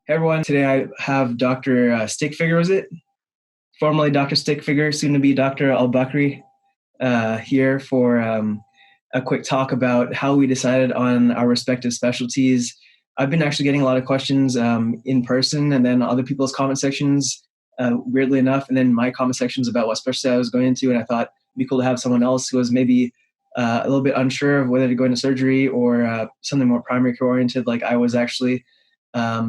Hey everyone, today I have Dr. Stickfigure, was it? Formerly Dr. Stickfigure, soon to be Dr. Albakri, here for a quick talk about how we decided on our respective specialties. I've been actually getting a lot of questions in person and then other people's comment sections, weirdly enough, and then my comment sections about what specialty I was going into. And I thought it'd be cool to have someone else who was maybe a little bit unsure of whether to go into surgery or something more primary care oriented like I was actually.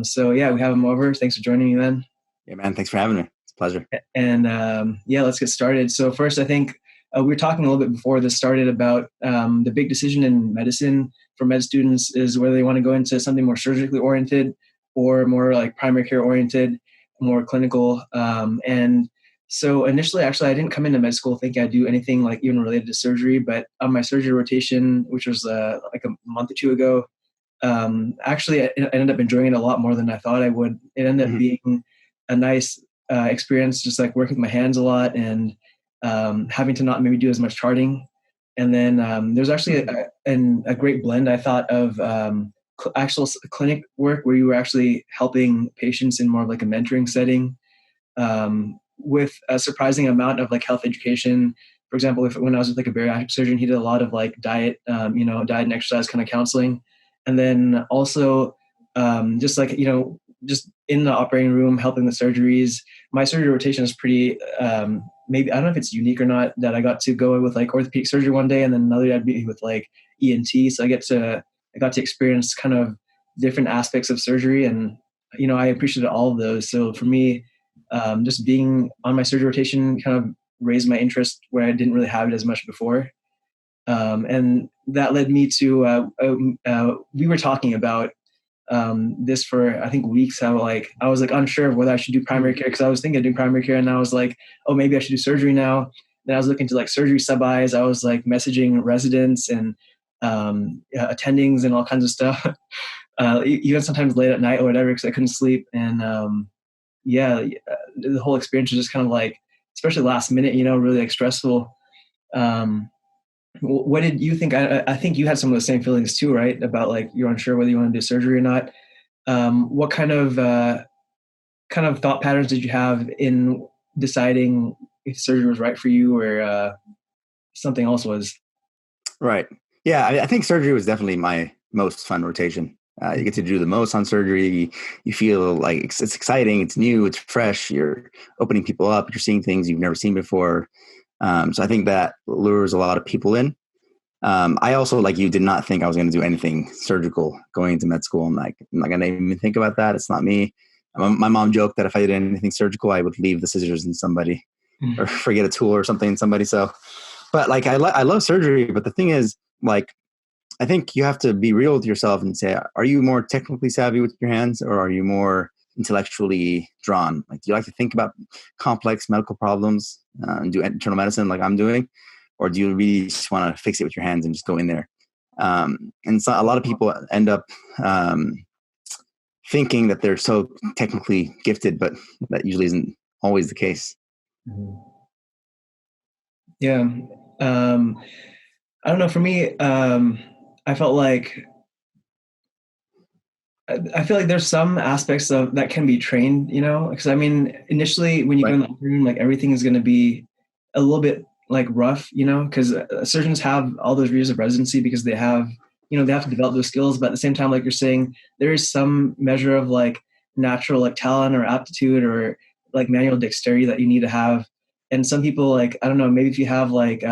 So yeah, we have him over. Thanks for joining me, man. Yeah, man. Thanks for having me. It's a pleasure. And yeah, let's get started. So first, I think we were talking a little bit before this started about the big decision in medicine for med students is whether they want to go into something more surgically oriented or more like primary care oriented, more clinical. And so initially, actually, I didn't come into med school thinking I'd do anything like even related to surgery, but on my surgery rotation, which was like a month or two ago, actually, I ended up enjoying it a lot more than I thought I would. It ended up being a nice experience, just like working with my hands a lot and having to not maybe do as much charting. And then there's actually a great blend, I thought, of actual clinic work where you were actually helping patients in more of like a mentoring setting with a surprising amount of like health education. For example, when I was with like a bariatric surgeon, he did a lot of like diet and exercise kind of counseling. And then also just like, just in the operating room, helping the surgeries. My surgery rotation is pretty, maybe, I don't know if it's unique or not, that I got to go with like orthopedic surgery one day and then another day I'd be with like ENT. So I got to experience kind of different aspects of surgery and, I appreciated all of those. So for me, just being on my surgery rotation kind of raised my interest where I didn't really have it as much before. And that led me to, we were talking about this for, I think, weeks, how like, I was like unsure of whether I should do primary care because I was thinking of doing primary care and I was like, oh, maybe I should do surgery now. Then I was looking to like surgery sub-Is. I was like messaging residents and attendings and all kinds of stuff, even sometimes late at night or whatever because I couldn't sleep. And the whole experience was just kind of like, especially last minute, really like stressful. What did you think? I think you had some of the same feelings too, right? About like you're unsure whether you want to do surgery or not. What kind of thought patterns did you have in deciding if surgery was right for you or something else was? Right. Yeah, I think surgery was definitely my most fun rotation. You get to do the most on surgery. You feel like it's exciting. It's new. It's fresh. You're opening people up. You're seeing things you've never seen before. So I think that lures a lot of people in. I also, like you, did not think I was going to do anything surgical going into med school. I'm not going to even think about that. It's not me. My mom joked that if I did anything surgical, I would leave the scissors in somebody or forget a tool or something in somebody. So, but like, I love surgery. But the thing is, like, I think you have to be real with yourself and say, are you more technically savvy with your hands or are you more intellectually drawn? Like, do you like to think about complex medical problems and do internal medicine like I'm doing? Or do you really just want to fix it with your hands and just go in there? And so a lot of people end up thinking that they're so technically gifted, but that usually isn't always the case. Yeah. I don't know. For me, I felt like I feel like there's some aspects of that can be trained, because I mean, initially when you go in the room, like everything is going to be a little bit like rough, because surgeons have all those years of residency because they have, they have to develop those skills. But at the same time, like you're saying, there is some measure of like natural like talent or aptitude or like manual dexterity that you need to have. And some people like, I don't know, maybe if you have like,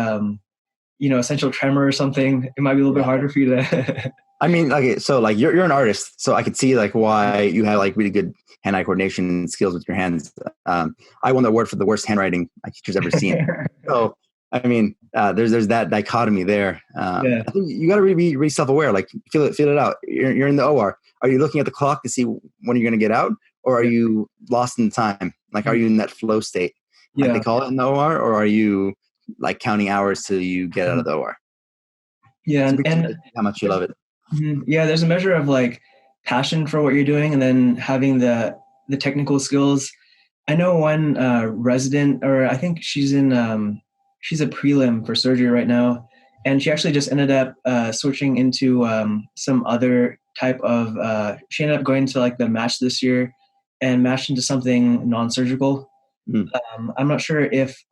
essential tremor or something, it might be a little bit harder for you to. I mean, okay, so like you're an artist, so I could see like why you have like really good hand-eye coordination skills with your hands. I won the award for the worst handwriting my teacher's ever seen. So I mean, there's that dichotomy there. I think you got to really be self-aware. Like feel it out. You're in the OR. Are you looking at the clock to see when you're going to get out, or are you lost in time? Like, are you in that flow state, like they call it in the OR, or are you like counting hours till you get out of the OR? Yeah, and how much you love it. Yeah, there's a measure of like passion for what you're doing, and then having the technical skills. I know one resident, or I think she's she's a prelim for surgery right now, and she actually just ended up switching into some other type of. She ended up going to like the match this year and matched into something non-surgical. Mm. I'm not sure if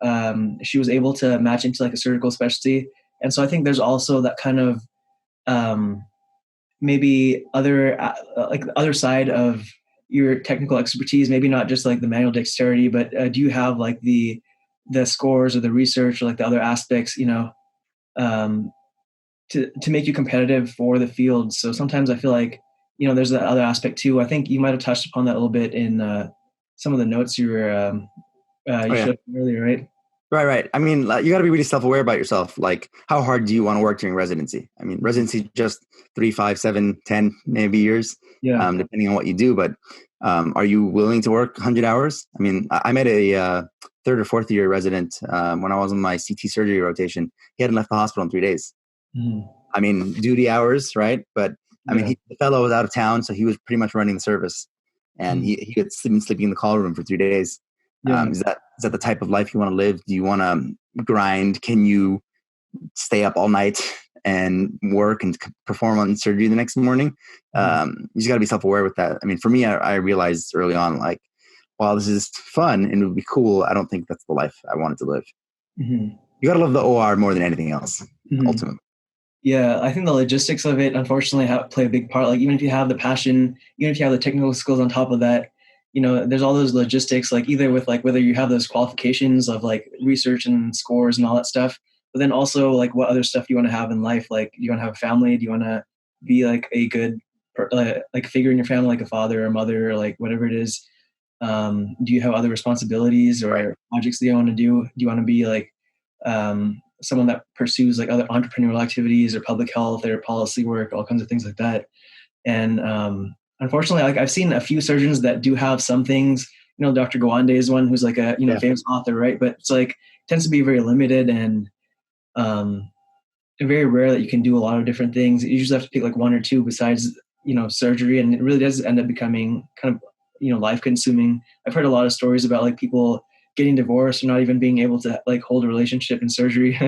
she was able to match into like a surgical specialty. And so I think there's also that kind of um, maybe other like the other side of your technical expertise, maybe not just like the manual dexterity, but do you have like the scores or the research or like the other aspects, um, to make you competitive for the field? So sometimes I feel like, there's that other aspect too. I think you might have touched upon that a little bit in some of the notes you were Oh you yeah. showed earlier, right? Right, right. I mean, you got to be really self-aware about yourself. Like, how hard do you want to work during residency? I mean, residency just 3, 5, 7, 10, maybe years, Yeah. depending on what you do. But are you willing to work 100 hours? I mean, I met a third or fourth year resident when I was on my CT surgery rotation. He hadn't left the hospital in 3 days. Mhm. I mean, duty hours, right? But I mean, Yeah. the fellow was out of town, so he was pretty much running the service, and Mhm. he had been sleeping in the call room for 3 days. Yeah. Is that the type of life you want to live? Do you want to grind? Can you stay up all night and work and perform on surgery the next morning? You just got to be self-aware with that. I mean, for me, I realized early on, like, while this is fun and it would be cool, I don't think that's the life I wanted to live. Mhm. You got to love the OR more than anything else, Mhm. ultimately. Yeah, I think the logistics of it, unfortunately, play a big part. Like, even if you have the passion, even if you have the technical skills on top of that, there's all those logistics, like either with like whether you have those qualifications of like research and scores and all that stuff, but then also like what other stuff you want to have in life. Like, do you want to have a family? Do you want to be like a good, like figure in your family, like a father or mother, or like whatever it is? Do you have other responsibilities Right. or projects that you want to do? Do you want to be like someone that pursues like other entrepreneurial activities or public health or policy work, all kinds of things like that? And unfortunately, like I've seen a few surgeons that do have some things. Dr. Gawande is one who's like a Yeah. famous author, right? But it's like tends to be very limited and um, very rare that you can do a lot of different things. You usually have to pick like one or two besides surgery, and it really does end up becoming kind of life consuming. I've heard a lot of stories about like people getting divorced or not even being able to like hold a relationship in surgery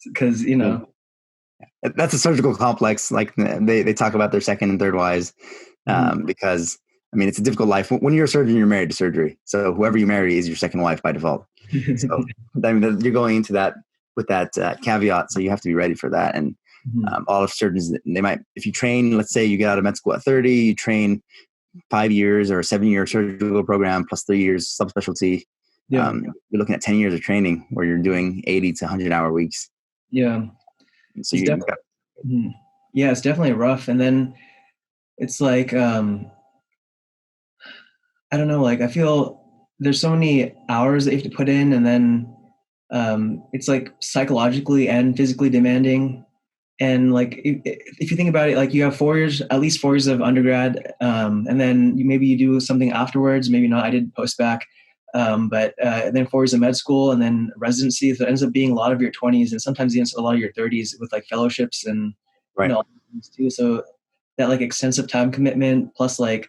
because That's a surgical complex. Like they talk about their second and third wives, because I mean, it's a difficult life. When you're a surgeon, you're married to surgery. So whoever you marry is your second wife by default. So I mean, you're going into that with that caveat. So you have to be ready for that. And all of surgeons, they might, if you train, let's say you get out of med school at 30, you train 5 years or a 7-year surgical program plus 3 years subspecialty. Yeah. You're looking at 10 years of training where you're doing 80 to 100-hour weeks. Yeah. So It's yeah, it's definitely rough. And then it's like, I don't know, like I feel there's so many hours that you have to put in, and then it's like psychologically and physically demanding. And like if you think about it, like you have 4 years, at least 4 years of undergrad, and then maybe you do something afterwards, maybe not. I did post back, but then 4 years of med school and then residency. So it ends up being a lot of your 20s and sometimes even a lot of your 30s with like fellowships and right. things too. So that like extensive time commitment plus like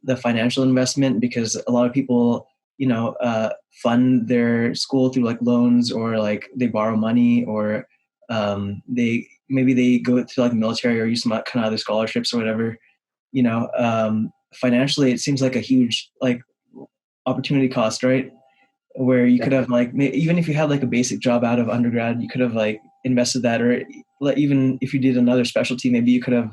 the financial investment, because a lot of people fund their school through like loans or like they borrow money or they go to like military or use some kind of other scholarships or whatever. Financially it seems like a huge like opportunity cost, right? Where you could have like even if you had like a basic job out of undergrad, you could have like invested that, or like, even if you did another specialty, maybe you could have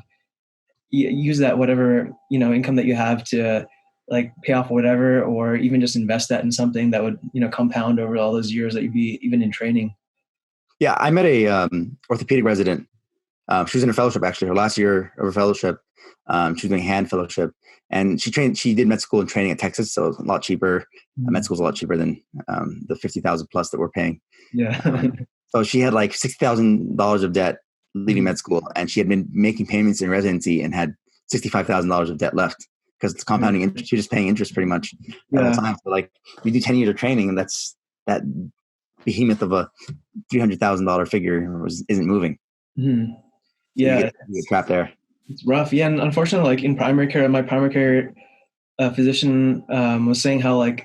use that whatever income that you have to like pay off whatever, or even just invest that in something that would compound over all those years that you'd be even in training. Yeah, I met a orthopedic resident. She was in her fellowship, actually, her last year of her fellowship. She was doing hand fellowship, and she did med school and training at Texas, so it was a lot cheaper. Med school is a lot cheaper than the $50,000 plus that we're paying. Yeah. So she had like $60,000 of debt leaving med school, and she had been making payments in residency and had $65,000 of debt left because it's compounding interest. She was just paying interest pretty much at all time. So like we do 10 years of training, and that's that behemoth of a $300,000 figure isn't moving. Mm-hmm. So Yeah, you get trapped there. it's rough. Yeah, and unfortunately, like in primary care, my primary care physician was saying how like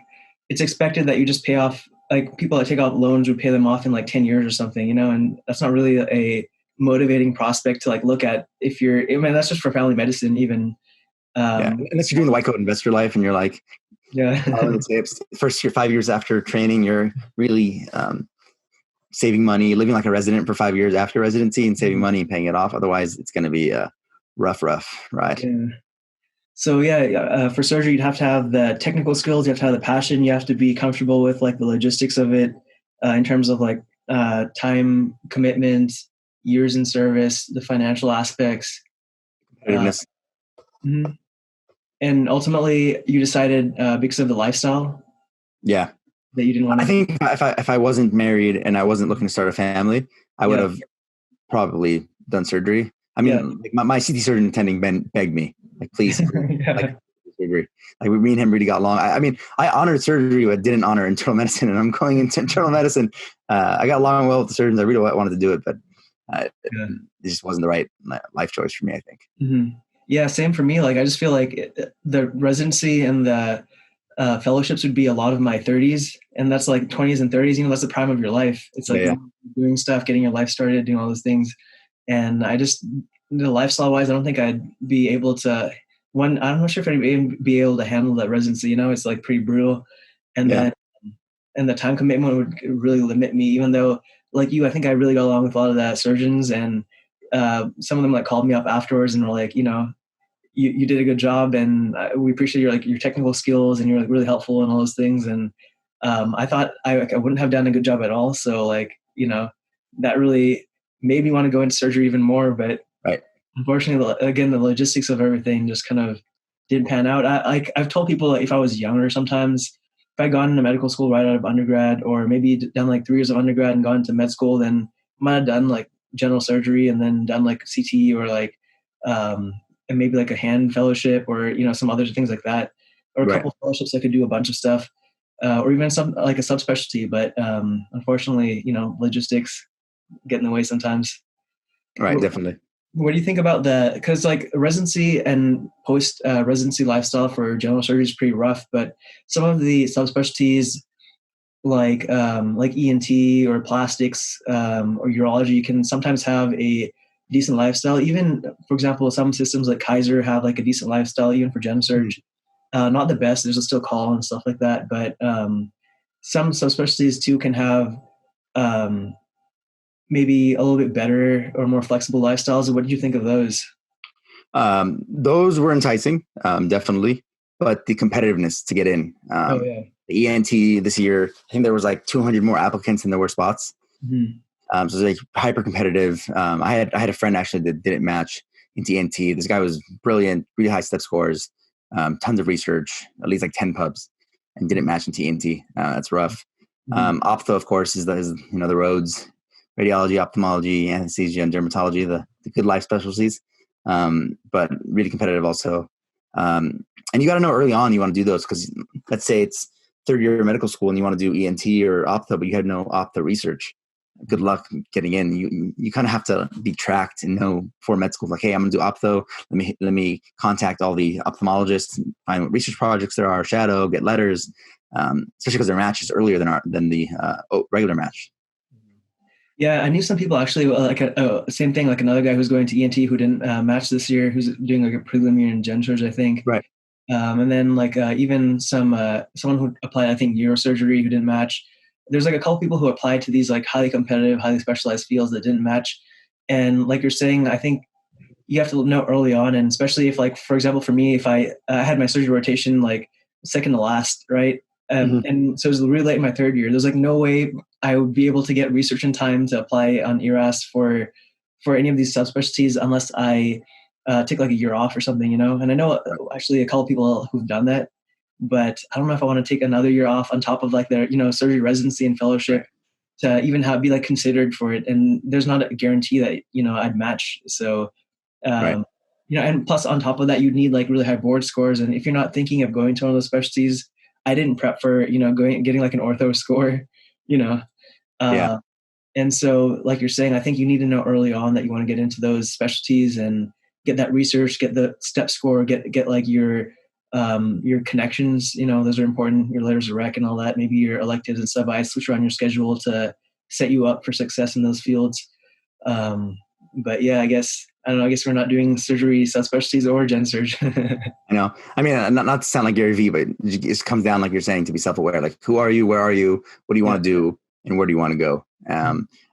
it's expected that you just pay off, like people that take out loans would pay them off in like 10 years or something, and that's not really a motivating prospect to like look at if you're, I mean, that's just for family medicine even. Yeah. Unless you're doing the white coat investor life and you're like, Yeah. following the tips. First year, 5 years after training, you're really saving money, living like a resident for 5 years after residency and saving money and paying it off. Otherwise, it's going to be a rough ride. Yeah. So for surgery, you'd have to have the technical skills. You have to have the passion. You have to be comfortable with like the logistics of it, in terms of like time commitment, years in service, the financial aspects. Competitiveness. Mhm. And ultimately, you decided because of the lifestyle. Yeah. That you didn't want to. I think if I wasn't married and I wasn't looking to start a family, I would have probably done surgery. I mean, like my CT surgeon attending begged me, like, please, like surgery. Like me and him really got along. I mean, I honored surgery, but didn't honor internal medicine, and I'm going into internal medicine. I got along well with the surgeons. I really wanted to do it, but it just wasn't the right life choice for me, I think. Mm-hmm. Yeah, same for me. Like, I just feel like the residency and the fellowships would be a lot of my 30s, and that's like 20s and 30s. You know, that's the prime of your life. It's like doing stuff, getting your life started, doing all those things. And I just, the lifestyle wise, I don't think I'd be able to. I'm not sure if I'd be able to handle that residency. You know, it's like pretty brutal, and then and the time commitment would really limit me. Even though, like you, I think I really got along with a lot of the surgeons, and some of them like called me up afterwards and were like, you know, you did a good job, and we appreciate your technical skills, and you're like really helpful and all those things. And I thought I wouldn't have done a good job at all. So like, you know, that really made me want to go into surgery even more. But unfortunately, again, the logistics of everything just kind of didn't pan out. I've told people if I was younger, sometimes if I'd gone into medical school right out of undergrad, or maybe done like 3 years of undergrad and gone to med school, then I might have done like general surgery and then done like CT or like, and maybe like a hand fellowship or, you know, some other things like that, or a couple of fellowships. I could do a bunch of stuff, or even some like a subspecialty. But unfortunately, you know, logistics get in the way sometimes. Right, definitely. What do you think about that? Because like residency and post residency lifestyle for general surgery is pretty rough, but some of the subspecialties like ENT or plastics or urology can sometimes have a decent lifestyle. Even, for example, some systems like Kaiser have like a decent lifestyle even for gen surge. Not the best. There's still call and stuff like that, but some subspecialties too can have maybe a little bit better or more flexible lifestyles. What did you think of those? Those were enticing, definitely, but the competitiveness to get in. The ENT this year, I think there was like 200 more applicants than there were spots. Mm-hmm. So it was like hyper competitive. I had a friend actually that didn't match into ENT. This guy was brilliant, really high step scores, tons of research, at least like 10 pubs, and didn't match into ENT. That's rough. Ophtho, of course, is the roads, radiology, ophthalmology, anesthesia, and dermatology, the good life specialties. But really competitive also. And you got to know early on you want to do those, because let's say it's third year of medical school and you want to do ENT or ophtho, but you had no ophtho research. Good luck getting in. You kind of have to be tracked and know for med school, like, hey, I'm going to do ophtho. Let me contact all the ophthalmologists, find what research projects there are, shadow, get letters, especially because their match is earlier than the regular match. Yeah, I knew some people actually, like same thing, like another guy who's going to ENT who didn't match this year, who's doing like a preliminary in gen surge, I think. Right. And then like even someone who applied, I think, neurosurgery who didn't match. There's like a couple people who applied to these like highly competitive, highly specialized fields that didn't match. And like you're saying, I think you have to know early on, and especially if, like, for example, for me, if I had my surgery rotation like second to last, right? And so it was really late in my third year. There's like no way I would be able to get research in time to apply on ERAS for any of these subspecialties unless I take like a year off or something, you know? And I know actually a couple people who've done that, but I don't know if I want to take another year off on top of like their, you know, surgery residency and fellowship to even be like considered for it. And there's not a guarantee that, you know, I'd match. So, you know, and plus on top of that, you'd need like really high board scores. And if you're not thinking of going to one of those specialties, I didn't prep for, you know, getting like an ortho score, you know? And so like you're saying, I think you need to know early on that you want to get into those specialties and get that research, get the step score, get like your connections, you know, those are important, your letters of rec and all that, maybe your electives and sub-Is, which are on your schedule to set you up for success in those fields. But yeah, I guess I don't know, I guess we're not doing surgery subspecialties or gen surg. I know. I mean, not to sound like Gary Vee, but it just comes down, like you're saying, to be self-aware. Like, who are you? Where are you? What do you want to do? And where do you want to go?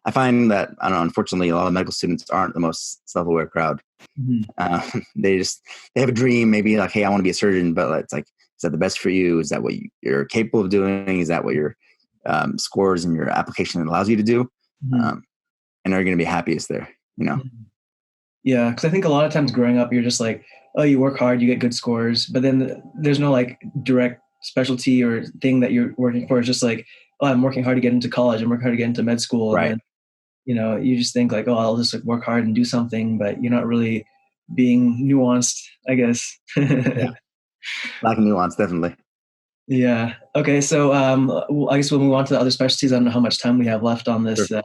I find that, I don't know, unfortunately, a lot of medical students aren't the most self-aware crowd. They have a dream, maybe like, hey, I want to be a surgeon, but it's like, is that the best for you? Is that what you're capable of doing? Is that what your scores and your application allows you to do? And are you going to be happiest there? Yeah, because I think a lot of times growing up, you're just like, oh, you work hard, you get good scores, but then there's no like direct specialty or thing that you're working for. It's just like, oh, I'm working hard to get into college, I'm working hard to get into med school. Right. And then, you just think like, oh, I'll just like work hard and do something, but you're not really being nuanced, I guess. Yeah. Lack of nuance, definitely. Yeah. Okay. So I guess we'll move on to the other specialties. I don't know how much time we have left on this. Sure.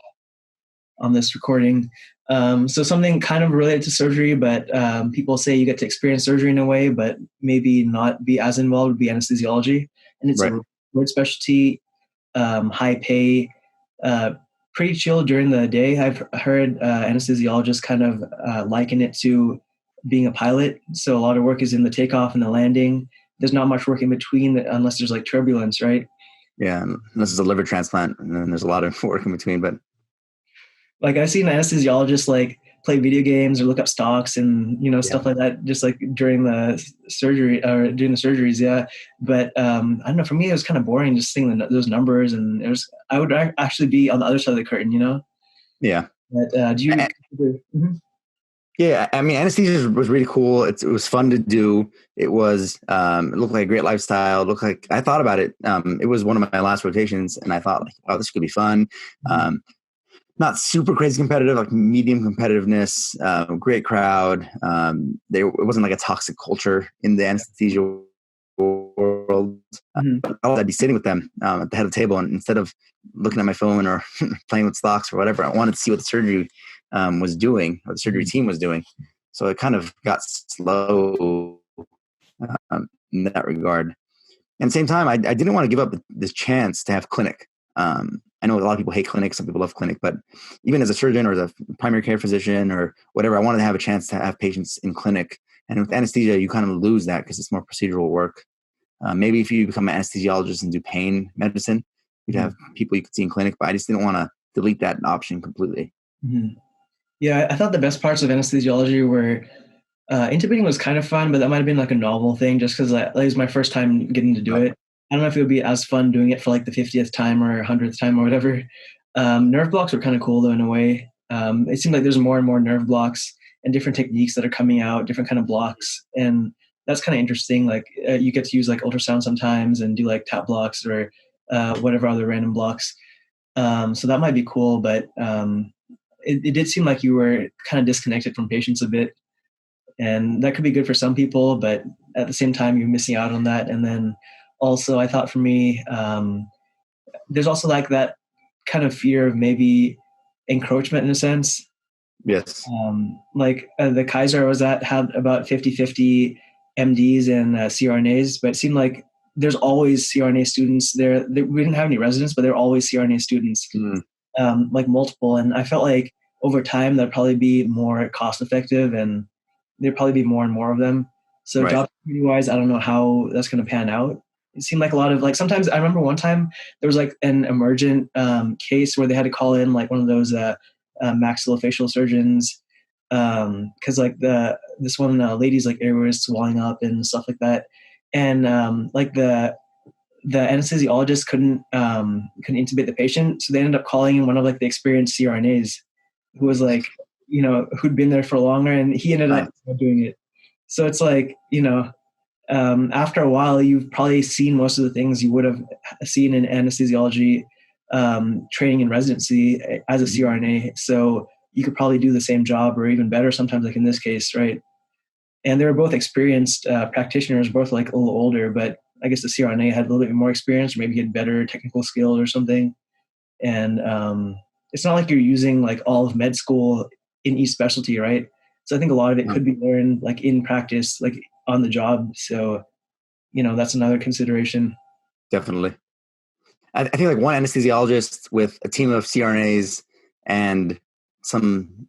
On this recording. So something kind of related to surgery, but people say you get to experience surgery in a way, but maybe not be as involved, would be anesthesiology. And it's a word specialty, high pay, pretty chill during the day. I've heard anesthesiologists kind of liken it to being a pilot. So a lot of work is in the takeoff and the landing. There's not much work in between unless there's like turbulence, right? Yeah, unless it's a liver transplant, and then there's a lot of work in between, but like I've seen anesthesiologists like play video games or look up stocks and stuff like that, just like during the surgery or during the surgeries. Yeah, but I don't know. For me, it was kind of boring just seeing those numbers, and I would actually be on the other side of the curtain, Yeah. But do you? Yeah, I mean, anesthesia was really cool. It was fun to do. It was it looked like a great lifestyle. It looked like I thought about it. It was one of my last rotations, and I thought, like, oh, this could be fun. Not super crazy competitive, like medium competitiveness, great crowd. It wasn't like a toxic culture in the anesthesia world. I'd be sitting with them at the head of the table, and instead of looking at my phone or playing with stocks or whatever, I wanted to see what the surgery was doing, or the surgery team was doing. So it kind of got slow in that regard. And at the same time, I didn't want to give up this chance to have clinic. I know a lot of people hate clinic. Some people love clinic, but even as a surgeon or as a primary care physician or whatever, I wanted to have a chance to have patients in clinic. And with anesthesia, you kind of lose that because it's more procedural work. Maybe if you become an anesthesiologist and do pain medicine, you'd have people you could see in clinic, but I just didn't want to delete that option completely. Yeah, I thought the best parts of anesthesiology were intubating was kind of fun, but that might have been like a novel thing just because it was my first time getting to do it. I don't know if it would be as fun doing it for like the 50th time or 100th time or whatever. Nerve blocks were kind of cool though in a way. It seems like there's more and more nerve blocks and different techniques that are coming out, different kind of blocks. And that's kind of interesting. Like you get to use like ultrasound sometimes and do like tap blocks or whatever other random blocks. So that might be cool, but it did seem like you were kind of disconnected from patients a bit. And that could be good for some people, but at the same time, you're missing out on that. And then also, I thought for me, there's also like that kind of fear of maybe encroachment in a sense. Yes. Like the Kaiser I was at had about 50-50 MDs and CRNAs, but it seemed like there's always CRNA students there. We didn't have any residents, but there were always CRNA students, like multiple. And I felt like over time, that'd probably be more cost effective and there'd probably be more and more of them. So job security-wise, I don't know how that's going to pan out. It seemed like a lot of like sometimes I remember one time there was like an emergent case where they had to call in like one of those maxillofacial surgeons because like this one lady's like airway was swelling up and stuff like that, and like the anesthesiologist couldn't intubate the patient, so they ended up calling in one of like the experienced CRNAs who was like who'd been there for longer, and he ended up doing it. So it's like after a while, you've probably seen most of the things you would have seen in anesthesiology training in residency as a CRNA. So you could probably do the same job or even better sometimes, like in this case, right? And they were both experienced practitioners, both like a little older, but I guess the CRNA had a little bit more experience, or maybe he had better technical skills or something. And it's not like you're using like all of med school in each specialty, right? So I think a lot of it could be learned like in practice, like on the job. So, that's another consideration. Definitely. I think like one anesthesiologist with a team of CRNAs and some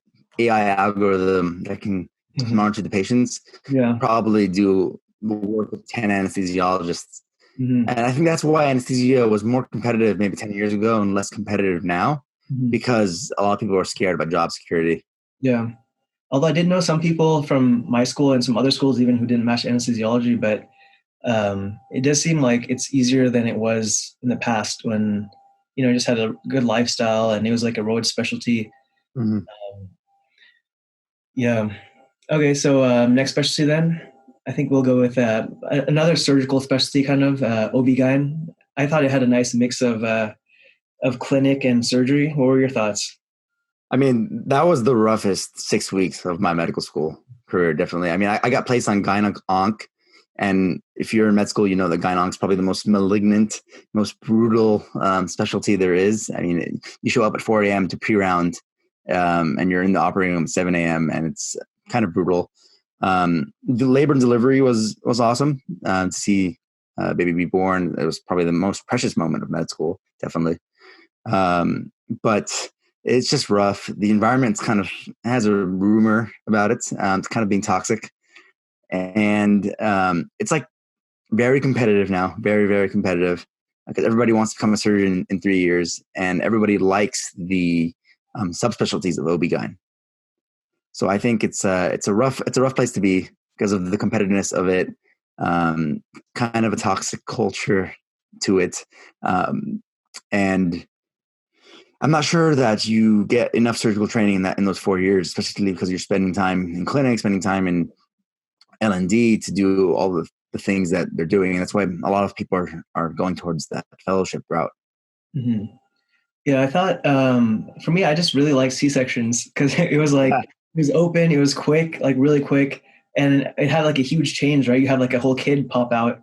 AI algorithm that can monitor the patients Yeah. probably do work with 10 anesthesiologists. Mm-hmm. And I think that's why anesthesia was more competitive maybe 10 years ago and less competitive now, Mm-hmm. because a lot of people are scared about job security. Yeah. Although I did know some people from my school and some other schools even who didn't match anesthesiology, but it does seem like it's easier than it was in the past when, just had a good lifestyle and it was like a road specialty. Mm-hmm. Yeah. Okay. So next specialty then, I think we'll go with another surgical specialty, kind of OB-GYN. I thought it had a nice mix of clinic and surgery. What were your thoughts? I mean, that was the roughest 6 weeks of my medical school career, definitely. I mean, I got placed on gyn-onc, and if you're in med school, you know that gyn-onc is probably the most malignant, most brutal specialty there is. I mean, you show up at 4 a.m. to pre-round, and you're in the operating room at 7 a.m., and it's kind of brutal. The labor and delivery was awesome to see baby be born. It was probably the most precious moment of med school, definitely. But it's just rough. The environment's kind of has a rumor about it. It's kind of being toxic, and it's like very competitive now. Very, very competitive because everybody wants to become a surgeon in 3 years, and everybody likes the subspecialties of OB-GYN. So I think it's a rough place to be because of the competitiveness of it. Kind of a toxic culture to it, and I'm not sure that you get enough surgical training in those 4 years, especially because you're spending time in clinic, spending time in L&D to do all the things that they're doing. And that's why a lot of people are going towards that fellowship route. Mm-hmm. Yeah, I thought for me, I just really liked C-sections because it was like, it was open, it was quick, like really quick. And it had like a huge change, right? You had like a whole kid pop out.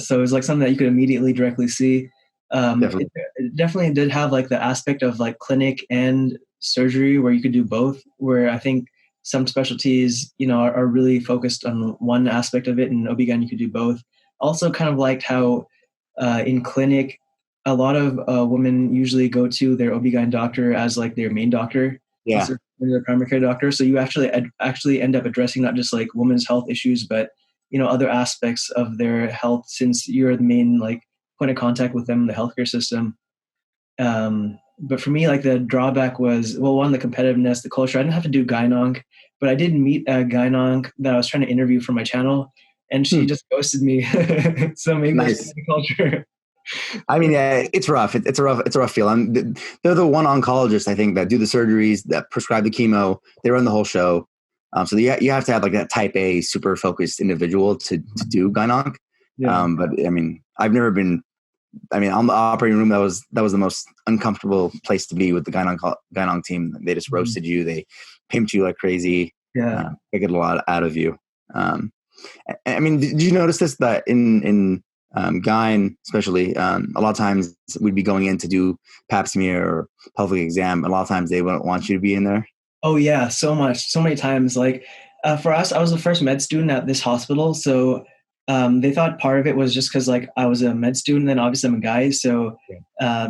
So it was like something that you could immediately directly see. Definitely. It definitely did have like the aspect of like clinic and surgery where you could do both, where I think some specialties, are really focused on one aspect of it, and OB-GYN you could do both. Also kind of liked how in clinic, a lot of women usually go to their OB-GYN doctor as like their main doctor. Yeah. Their primary care doctor. So you actually end up addressing not just like women's health issues, but other aspects of their health, since you're the main like point of contact with them in the healthcare system. But for me, like the drawback was, well, one, the competitiveness, the culture. I didn't have to do gyn-onc, but I did meet a gyn-onc that I was trying to interview for my channel, and she just ghosted me. So maybe Nice. it's the culture. I mean, yeah, it's rough. It's a rough feel. They're the one oncologist, I think, that do the surgeries, that prescribe the chemo. They run the whole show. So you have to have like that type A, super focused individual to do gyn-onc. Yeah. But I mean, I've never been. I mean, on the operating room, that was the most uncomfortable place to be with the gyn-onc team. They just roasted you. They pimped you like crazy. Yeah. They get a lot out of you. I mean, did you notice this, that in gyn especially, a lot of times we'd be going in to do pap smear or pelvic exam. A lot of times they wouldn't want you to be in there. Oh yeah, so many times. Like for us, I was the first med student at this hospital, so they thought part of it was just because like I was a med student, and obviously I'm a guy, so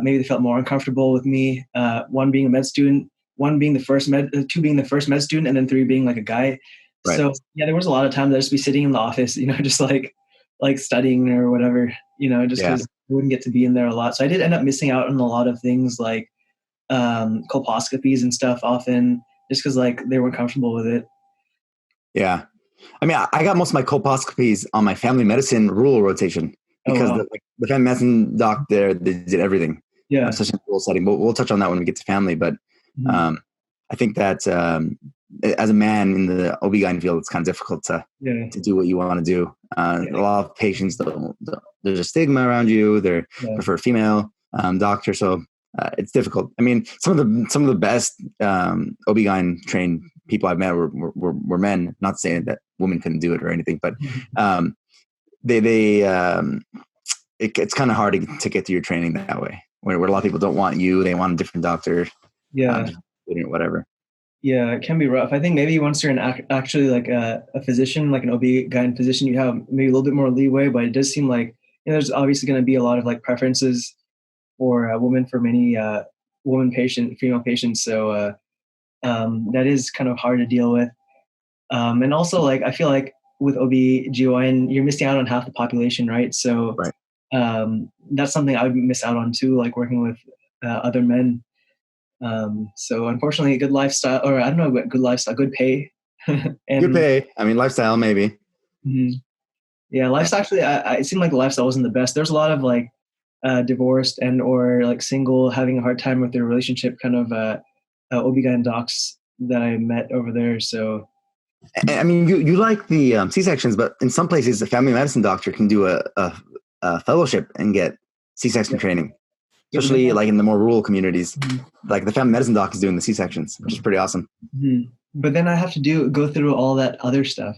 maybe they felt more uncomfortable with me. One being a med student, two being the first med student, and then three being like a guy. Right. So yeah, there was a lot of times I'd just be sitting in the office, just like studying or whatever, just because I wouldn't get to be in there a lot. So I did end up missing out on a lot of things like colposcopies and stuff often, just because like they weren't comfortable with it. Yeah. I mean, I got most of my colposcopies on my family medicine rural rotation because the family medicine doc there, they did everything. Yeah. Such a rural setting. We'll touch on that when we get to family. But I think that as a man in the OB-GYN field, it's kind of difficult to do what you want to do. A lot of patients, there's a stigma around you. They prefer female doctor. So it's difficult. I mean, some of the best OB-GYN trained people I've met were men. Not saying that women couldn't do it or anything, but it's kind of hard to get through your training that way. Where a lot of people don't want you, they want a different doctor. Yeah. Whatever. Yeah, it can be rough. I think maybe once you're actually like a physician, like an OB-GYN physician, you have maybe a little bit more leeway, but it does seem like there's obviously going to be a lot of like preferences for women for many female patients. So that is kind of hard to deal with. And also, like, I feel like with OB/GYN, you're missing out on half the population, right? So Right. that's something I would miss out on too, like working with other men. So unfortunately, a good lifestyle, or I don't know, good lifestyle, good pay, Good and pay. I mean, lifestyle maybe. mhm. Yeah, lifestyle actually, it seemed like the lifestyle wasn't the best. There's a lot of like divorced and or like single having a hard time with their relationship kind of OB/GYN docs that I met over there. So I mean, you like the C-sections, but in some places, a family medicine doctor can do a fellowship and get C-section yeah, training, yeah, especially like in the more rural communities. mhm, Like the family medicine doc is doing the C-sections, which is pretty awesome. mhm. But then I have to go through all that other stuff.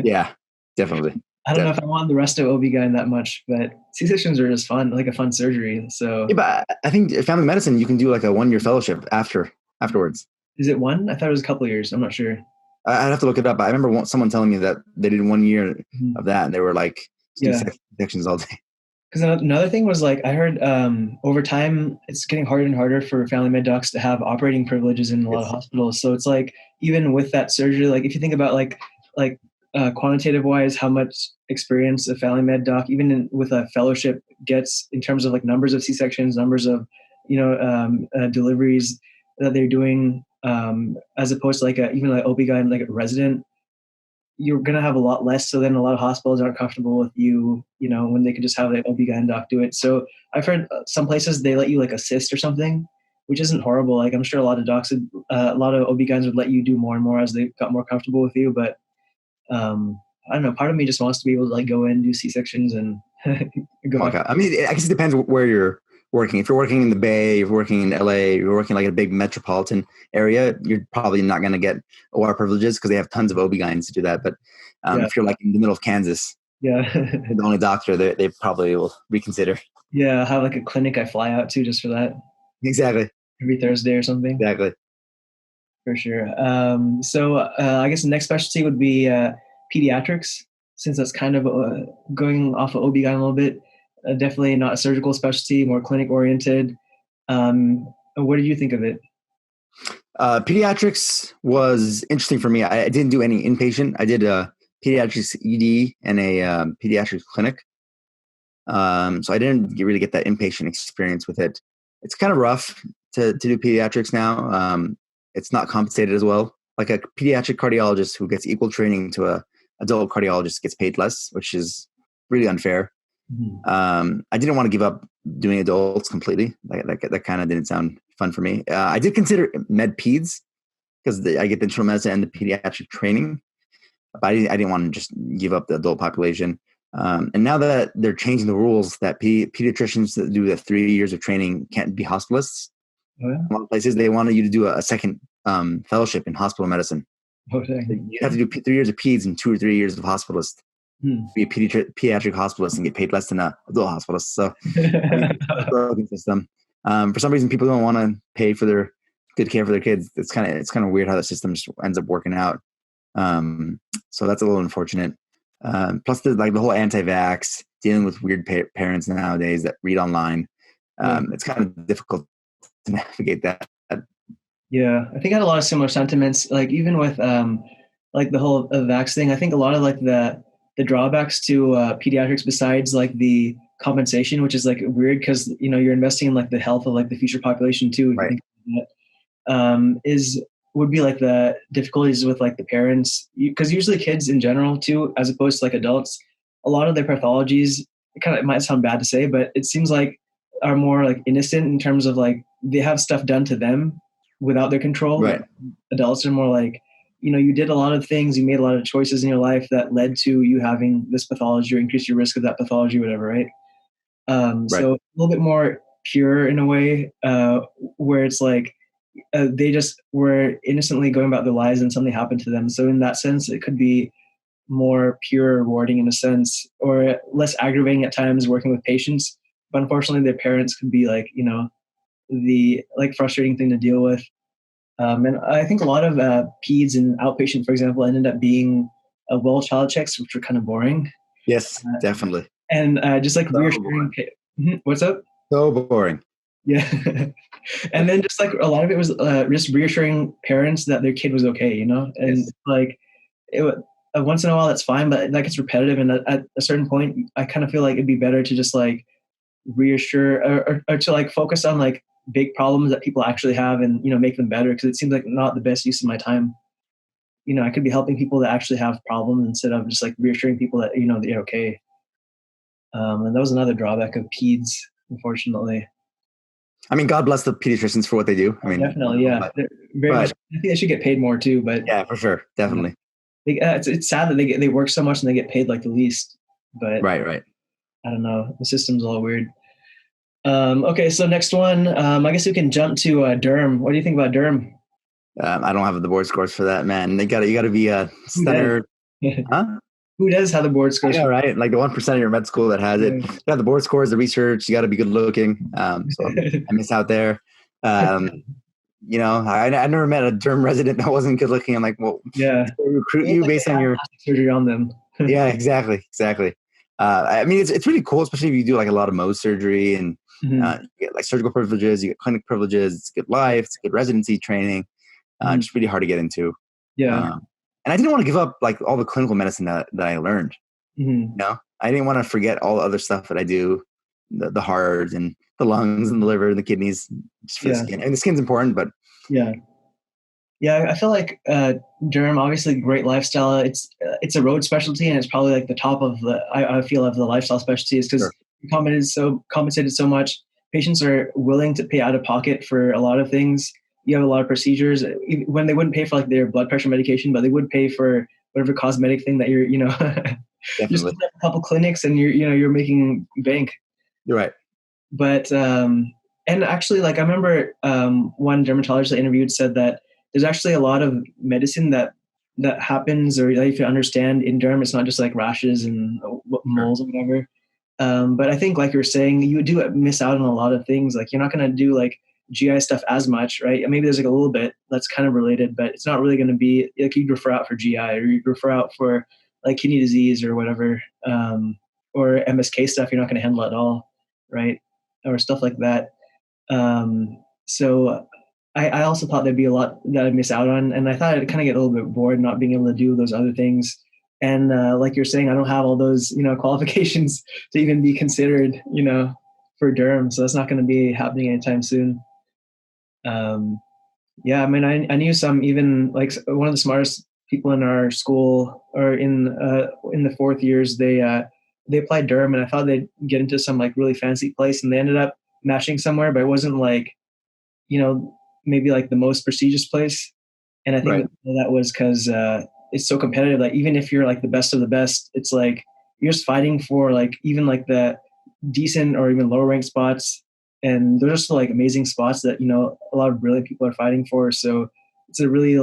Yeah, definitely. I don't know if I want the rest of OB/GYN that much, but C-sections are just fun, like a fun surgery. So Yeah, but I think family medicine, you can do like a 1-year fellowship afterwards. is it one? I thought it was a couple of years. I'm not sure. I'd have to look it up. I remember someone telling me that they did 1 year Mhm. of that, and they were like Yeah. sections all day. Because another thing was like I heard over time it's getting harder and harder for family med docs to have operating privileges in a lot of Yes. hospitals. So it's like even with that surgery, like if you think about like quantitative wise, how much experience a family med doc, even with a fellowship, gets in terms of like numbers of C-sections, numbers of deliveries that they're doing, as opposed to like even like OB/GYN like a resident, you're going to have a lot less. So then a lot of hospitals aren't comfortable with when they could just have the OB/GYN doc do it. So I've heard some places they let you like assist or something, which isn't horrible. Like I'm sure a lot of a lot of OB/GYNs would let you do more and more as they got more comfortable with you. But I don't know. Part of me just wants to be able to like go in, do C-sections and go Okay. I mean, I guess it depends where you're working. If you're working in the Bay, if you're working in LA, if you're working like a big metropolitan area, you're probably not going to get OR privileges because they have tons of OB/GYNs to do that. But Yeah. if you're like in the middle of Kansas, Yeah. you're the only doctor, they probably will reconsider. Yeah. I have like a clinic I fly out to just for that Exactly. every Thursday or something. Exactly. For sure. So I guess the next specialty would be pediatrics, since that's kind of going off of OB/GYN a little bit. Definitely not a surgical specialty, more clinic oriented. What did you think of it? Pediatrics was interesting for me. I didn't do any inpatient. I did a pediatrics ED and a pediatrics clinic. So I didn't really get that inpatient experience with it. It's kind of rough to do pediatrics now. It's not compensated as well. Like a pediatric cardiologist who gets equal training to a adult cardiologist gets paid less, which is really unfair. Mm-hmm. I didn't want to give up doing adults completely. That kind of didn't sound fun for me. I did consider med peds because I get the internal medicine and the pediatric training, but I didn't want to just give up the adult population. And now that they're changing the rules that pediatricians that do the 3 years of training can't be hospitalists, Oh, yeah? a lot of places they want you to do a second fellowship in hospital medicine. Okay. You have to do 3 years of peds and 2 or 3 years of hospitalist. Be a pediatric hospitalist and get paid less than a adult hospitalist. So I mean, it's a broken system. For some reason, people don't want to pay for their good care for their kids. It's kind of weird how the system just ends up working out. So that's a little unfortunate. Plus, the whole anti-vax, dealing with weird parents nowadays that read online. It's kind of difficult to navigate that. Yeah, I think I had a lot of similar sentiments. Like even with like the whole vax thing, I think a lot of like the drawbacks to pediatrics, besides like the compensation, which is like weird because you're investing in like the health of like the future population too. If Right. you think about that, would be like the difficulties with like the parents, because usually kids in general too, as opposed to like adults, a lot of their pathologies, it might sound bad to say, but it seems like are more like innocent in terms of like they have stuff done to them without their control. Right. Adults are more like, you did a lot of things, you made a lot of choices in your life that led to you having this pathology or increased your risk of that pathology, whatever, right? So a little bit more pure in a way, where it's like they just were innocently going about their lives and something happened to them. So in that sense, it could be more pure, rewarding in a sense, or less aggravating at times working with patients. But unfortunately, their parents could be like, the like frustrating thing to deal with. And I think a lot of peds and outpatient, for example, ended up being well child checks, which were kind of boring. Yes, definitely. And just like So reassuring. What's up? So boring. Yeah. And then just like a lot of it was just reassuring parents that their kid was okay, and Yes. like once in a while that's fine, but that gets repetitive. And at a certain point, I kind of feel like it'd be better to just like reassure or to like focus on like big problems that people actually have and, make them better. Cause it seems like not the best use of my time. I could be helping people that actually have problems instead of just like reassuring people that, they're okay. And that was another drawback of peds, unfortunately. I mean, God bless the pediatricians for what they do. I Oh, mean, definitely, yeah. but, They're very much. but I think they should get paid more too. But yeah, for sure. Definitely. it's sad that they work so much and they get paid like the least. But Right. Right. I don't know. The system's all weird. Okay, so next one. I guess we can jump to derm. What do you think about derm? I don't have the board scores for that, man. You got to be a Who does? center. Huh? Who does have the board scores? Yeah, right. Like the 1% of your med school that has it. You got the board scores, the research. You got to be good looking. So I miss out there. I never met a derm resident that wasn't good looking. I'm like, well, yeah, recruit you based on your surgery on them. Yeah, exactly. I mean, it's really cool, especially if you do like a lot of Mohs surgery and you get like surgical privileges, you get clinic privileges. It's good life, it's good residency training. Just really hard to get into. Yeah. And I didn't want to give up like all the clinical medicine that I learned. I didn't want to forget all the other stuff that I do, the heart and the lungs and the liver and the kidneys, just for the skin. And the skin's important, but yeah, I feel like derm, obviously great lifestyle. It's a road specialty, and it's probably like the top of the I feel of the lifestyle specialties because compensated so much. Patients are willing to pay out of pocket for a lot of things. You have a lot of procedures when they wouldn't pay for like their blood pressure medication, but they would pay for whatever cosmetic thing that you're, just a couple clinics and you're making bank. You're right. But and actually, like I remember one dermatologist I interviewed said that there's actually a lot of medicine that happens or that you can understand in derm. It's not just like rashes and moles or whatever. But I think, like you were saying, you do miss out on a lot of things. Like you're not going to do like GI stuff as much, right? Maybe there's like a little bit that's kind of related, but it's not really going to be like you'd refer out for GI or you'd refer out for like kidney disease or whatever, or MSK stuff. You're not going to handle at all, right? Or stuff like that. So I also thought there'd be a lot that I'd miss out on, and I thought I'd kind of get a little bit bored not being able to do those other things. And like you're saying, I don't have all those qualifications to even be considered for derm, so that's not going to be happening anytime soon. I mean, I knew some even like one of the smartest people in our school or in the fourth years, they applied derm, and I thought they'd get into some like really fancy place, and they ended up matching somewhere, but it wasn't like maybe like the most prestigious place. And I think that was because it's so competitive. Like even if you're like the best of the best, it's like you're just fighting for like even like the decent or even lower ranked spots, and they're just like amazing spots that a lot of brilliant people are fighting for. So it's a really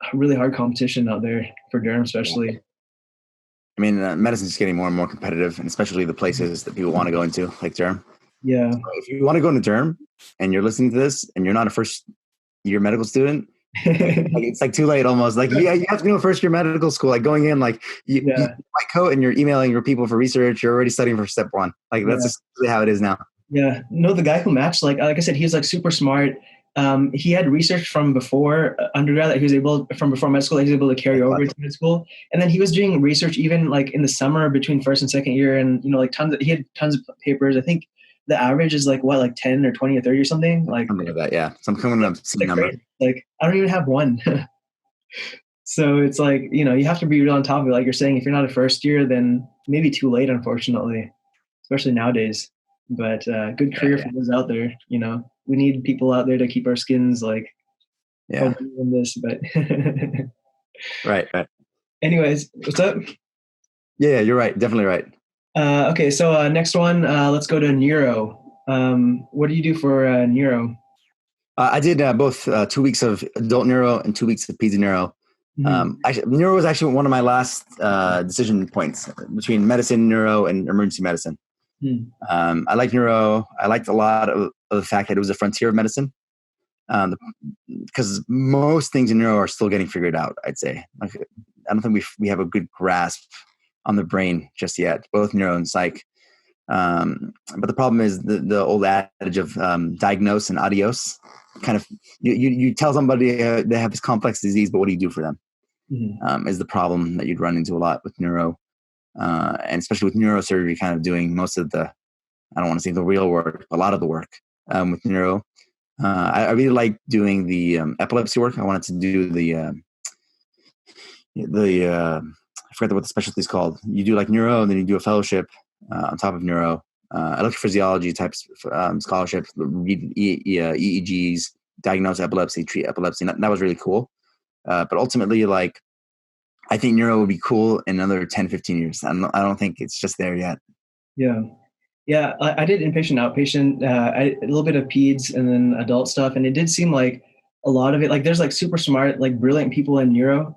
hard competition out there for derm, especially. I mean, medicine's getting more and more competitive, and especially the places that people want to go into, like derm. Yeah. So if you want to go into derm and you're listening to this and you're not a first year medical student, it's like too late almost. Like, you have to go to first year medical school, like going in, like you white coat and you're emailing your people for research. You're already studying for step one. Like that's just really how it is now. Yeah. No, the guy who matched, like I said, he's like super smart. He had research from before undergrad that he was able, from before med school, that he was able to carry over to med school. And then he was doing research even like in the summer between first and second year. And, like he had tons of papers. I think the average is like 10 or 20 or 30 or something. Like something like that. Yeah. Some coming up number. Like I don't even have one. So it's like, you have to be real on top of it. Like you're saying, if you're not a first year, then maybe too late, unfortunately, especially nowadays. But good career for those out there. We need people out there to keep our skins like in this. But right. Anyways, what's up? Yeah, you're right. Definitely right. Okay, so next one, let's go to neuro. What do you do for neuro? I did both 2 weeks of adult neuro and 2 weeks of peds neuro. Neuro was actually one of my last decision points between medicine, neuro, and emergency medicine. I like neuro. I liked a lot of the fact that it was a frontier of medicine, because most things in neuro are still getting figured out. I'd say, like, I don't think we have a good grasp on the brain just yet, both neuro and psych. But the problem is the old adage of diagnose and adios. Kind of, you tell somebody they have this complex disease, but what do you do for them? Is the problem that you'd run into a lot with neuro, and especially with neurosurgery, kind of doing most of the, I don't want to say the real work, a lot of the work with neuro. I really like doing the epilepsy work. I wanted to do the I forget what the specialty is called. You do like neuro, and then you do a fellowship on top of neuro, electrophysiology types scholarship, read EEGs, diagnose epilepsy, treat epilepsy. That was really cool. But ultimately, like, I think neuro would be cool in another 10, 15 years. I don't think it's just there yet. Yeah. Yeah. I did inpatient, outpatient, a little bit of peds and then adult stuff. And it did seem like a lot of it, like there's like super smart, like brilliant people in neuro.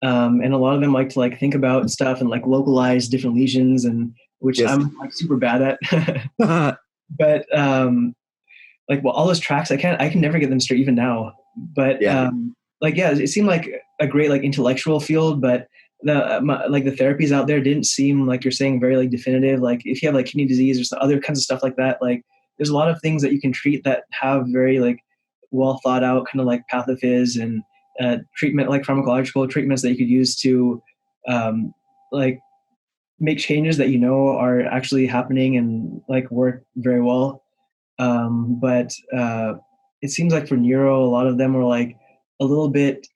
And a lot of them like to like think about stuff and like localize different lesions, and which Yes. I'm like super bad at. But like, well, all those tracks, I can never get them straight even now. But like, yeah, it seemed like a great like intellectual field, but like the therapies out there didn't seem, like you're saying, very like definitive. Like if you have like kidney disease or some other kinds of stuff like that, like there's a lot of things that you can treat that have very like well thought out kind of like pathophys and treatment, like pharmacological treatments that you could use to like make changes that are actually happening and like work very well. But it seems like for neuro, a lot of them were like a little bit,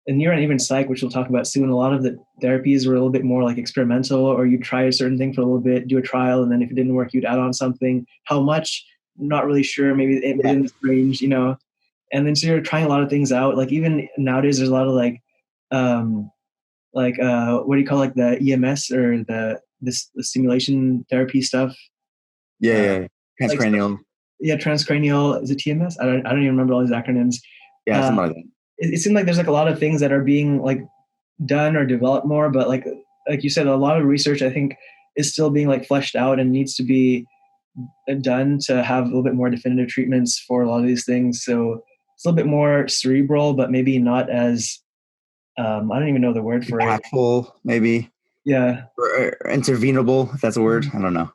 and neuro and even psych, which we'll talk about soon, a lot of the therapies were a little bit more like experimental, or you try a certain thing for a little bit, do a trial, and then if it didn't work, you'd add on something. How much? Not really sure. Maybe within this range, And then so you're trying a lot of things out. Like even nowadays, there's a lot of what do you call like the EMS or the stimulation therapy stuff? Transcranial. Like, transcranial. Is it TMS? I don't even remember all these acronyms. Yeah, something like that. It seems like there's like a lot of things that are being like done or developed more, but like you said, a lot of research I think is still being like fleshed out and needs to be done to have a little bit more definitive treatments for a lot of these things. So it's a little bit more cerebral, but maybe not as I don't even know the word for impactful, maybe. Yeah. Or intervenable, if that's a word. I don't know.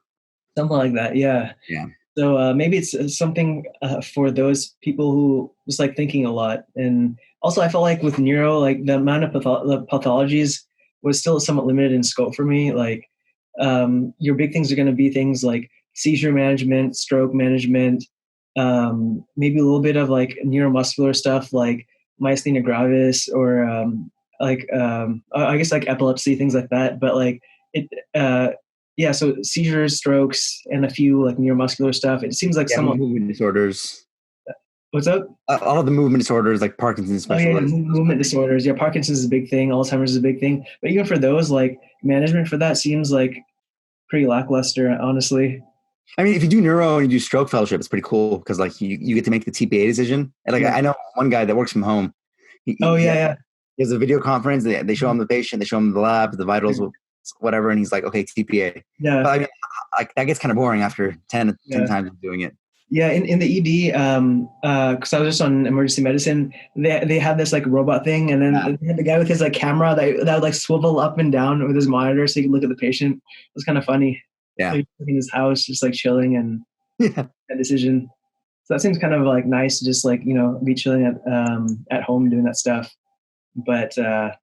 Something like that. Yeah. Yeah. So maybe it's something for those people who just like thinking a lot. And also I felt like with neuro, like the amount of the pathologies was still somewhat limited in scope for me. Like your big things are going to be things like seizure management, stroke management, maybe a little bit of like neuromuscular stuff like myasthenia gravis or I guess like epilepsy, things like that. But like so seizures, strokes, and a few like neuromuscular stuff. It seems like somewhat movement disorders. What's up? All of the movement disorders, like Parkinson's, movement disorders. Yeah, Parkinson's is a big thing. Alzheimer's is a big thing. But even for those, like management for that seems like pretty lackluster, honestly. I mean, if you do neuro and you do stroke fellowship, it's pretty cool because like you get to make the TPA decision. And like I know one guy that works from home. He has a video conference. They show him the patient, they show him the lab, the vitals, whatever, and he's like, okay, TPA. Yeah. But I mean, that gets kind of boring after 10 times of doing it. Yeah, in the ED, because I was just on emergency medicine, they had this like robot thing, and then they had the guy with his like camera that would like swivel up and down with his monitor so he could look at the patient. It was kind of funny. Yeah, like, in his house, just like chilling and that decision. So that seems kind of like nice to just like be chilling at home doing that stuff. But I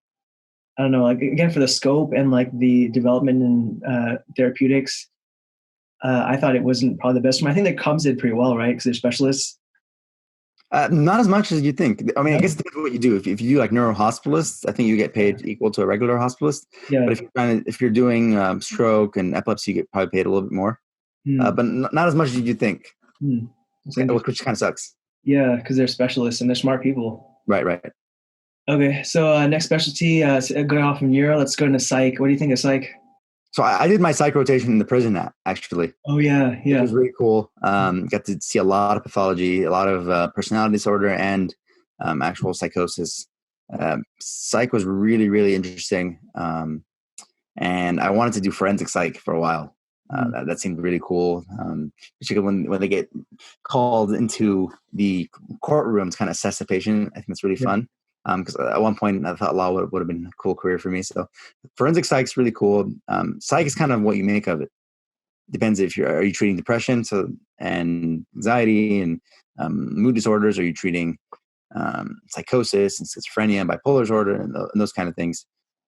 don't know, like again for the scope and like the development in therapeutics. I thought it wasn't probably the best one. I think the Cubs did pretty well, right? Because they're specialists. Not as much as you think. I mean, I guess it depends what you do. If you do like neurohospitalists, I think you get paid equal to a regular hospitalist. Yeah. But if you're doing stroke and epilepsy, you get probably paid a little bit more. But not as much as you think, which kind of sucks. Yeah, because they're specialists and they're smart people. Right. Okay, so next specialty, going off from neuro, let's go into psych. What do you think of psych? So I did my psych rotation in the prison, actually. Oh, yeah. It was really cool. Got to see a lot of pathology, a lot of personality disorder, and actual psychosis. Psych was really, really interesting. And I wanted to do forensic psych for a while. That seemed really cool, particularly when they get called into the courtroom to kind of assess the patient. I think that's really fun. Because at one point I thought law would have been a cool career for me. So forensic psych is really cool. Psych is kind of what you make of it. depends if are you treating depression and anxiety and mood disorders? Are you treating psychosis and schizophrenia and bipolar disorder and those kind of things?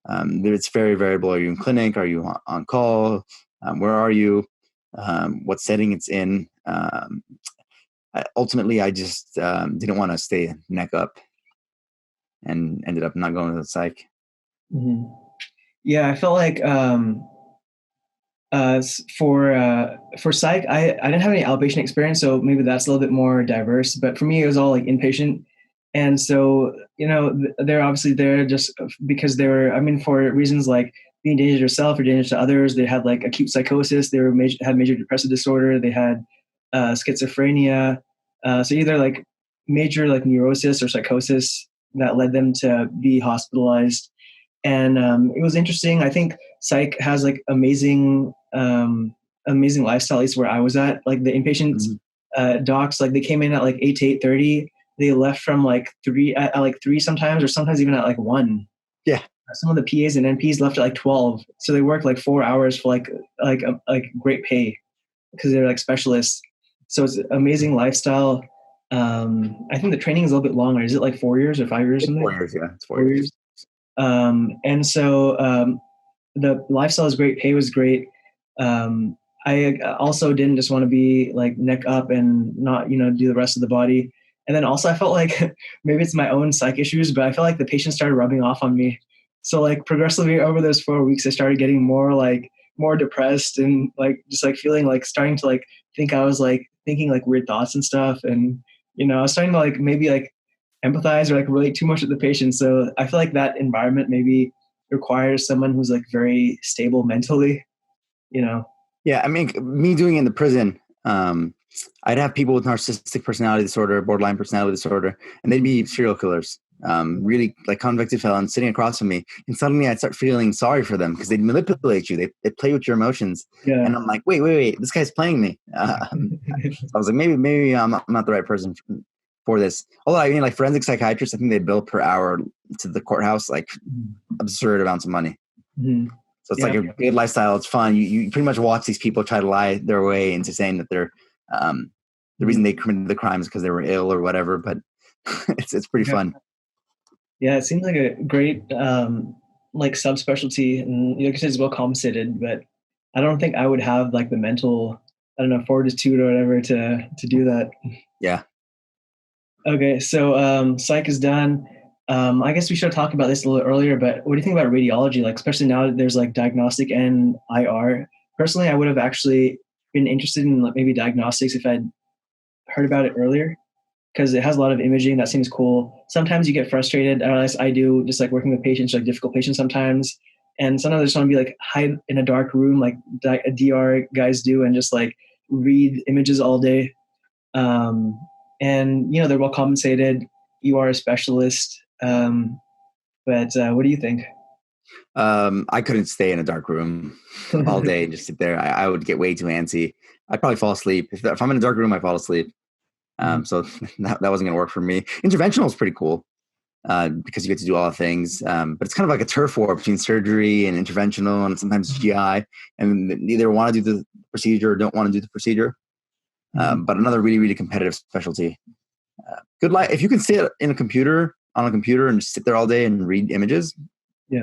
It's very variable. Are you in clinic? Are you on call? Where are you? What setting it's in? Ultimately, I just didn't want to stay neck up and ended up not going to the psych. Mm-hmm. Yeah, I felt like for psych, I didn't have any outpatient experience, so maybe that's a little bit more diverse. But for me, it was all like inpatient, and so they're obviously there just because they were. I mean, for reasons like being dangerous to yourself or dangerous to others. They had like acute psychosis. They had major depressive disorder. They had schizophrenia. So either like major like neurosis or psychosis that led them to be hospitalized. And it was interesting. I think psych has like amazing lifestyle, at least where I was at. Like the inpatient docs, like they came in at like 8 to 8:30. They left from like 3 at like 3 sometimes, or sometimes even at like 1. Yeah. Some of the PAs and NPs left at like 12. So they worked like 4 hours for like great pay because they're like specialists. So it's an amazing lifestyle. I think the training is a little bit longer. Is it like 4 years or 5 years? It's 4 years, yeah. It's 4 years. And so the lifestyle is great. Pay was great. I also didn't just want to be like neck up and not, do the rest of the body. And then also I felt like maybe it's my own psych issues, but I felt like the patients started rubbing off on me. So like progressively over those 4 weeks, I started getting more depressed and like just like feeling like starting to like think I was like thinking like weird thoughts and stuff. And, I was starting to like maybe like empathize or like relate too much with the patient. So I feel like that environment maybe requires someone who's like very stable mentally, Yeah, I mean, me doing it in the prison, I'd have people with narcissistic personality disorder, borderline personality disorder, and they'd be serial killers, really like convicted felons sitting across from me. And suddenly I'd start feeling sorry for them because they'd manipulate you. They play with your emotions. Yeah. And I'm like, wait, this guy's playing me. So I was like, maybe I'm not the right person for this. Although, I mean, like forensic psychiatrists, I think they bill per hour to the courthouse, like absurd amounts of money. Mm-hmm. So it's like a good lifestyle. It's fun. You pretty much watch these people try to lie their way into saying that they're the reason they committed the crime is because they were ill or whatever. But it's pretty fun. Yeah, it seems like a great like subspecialty, and because it's well compensated. But I don't think I would have like the mental, fortitude or whatever to do that. Yeah. Okay, so psych is done. I guess we should have talked about this a little earlier, but what do you think about radiology? Like, especially now that there's like diagnostic and IR. Personally, I would have actually been interested in like maybe diagnostics if I'd heard about it earlier, because it has a lot of imaging that seems cool. Sometimes you get frustrated, or at least I do, just like working with patients, like difficult patients sometimes. And sometimes I just want to be like hide in a dark room, like DR guys do, and just like read images all day. And they're well compensated. You are a specialist. But what do you think? I couldn't stay in a dark room all day and just sit there. I would get way too antsy. I'd probably fall asleep. If I'm in a dark room, I fall asleep. So that wasn't going to work for me. Interventional is pretty cool because you get to do all the things. But it's kind of like a turf war between surgery and interventional and sometimes GI. And either want to do the procedure or don't want to do the procedure. But another really, really competitive specialty. Good life. If you can sit on a computer and just sit there all day and read images,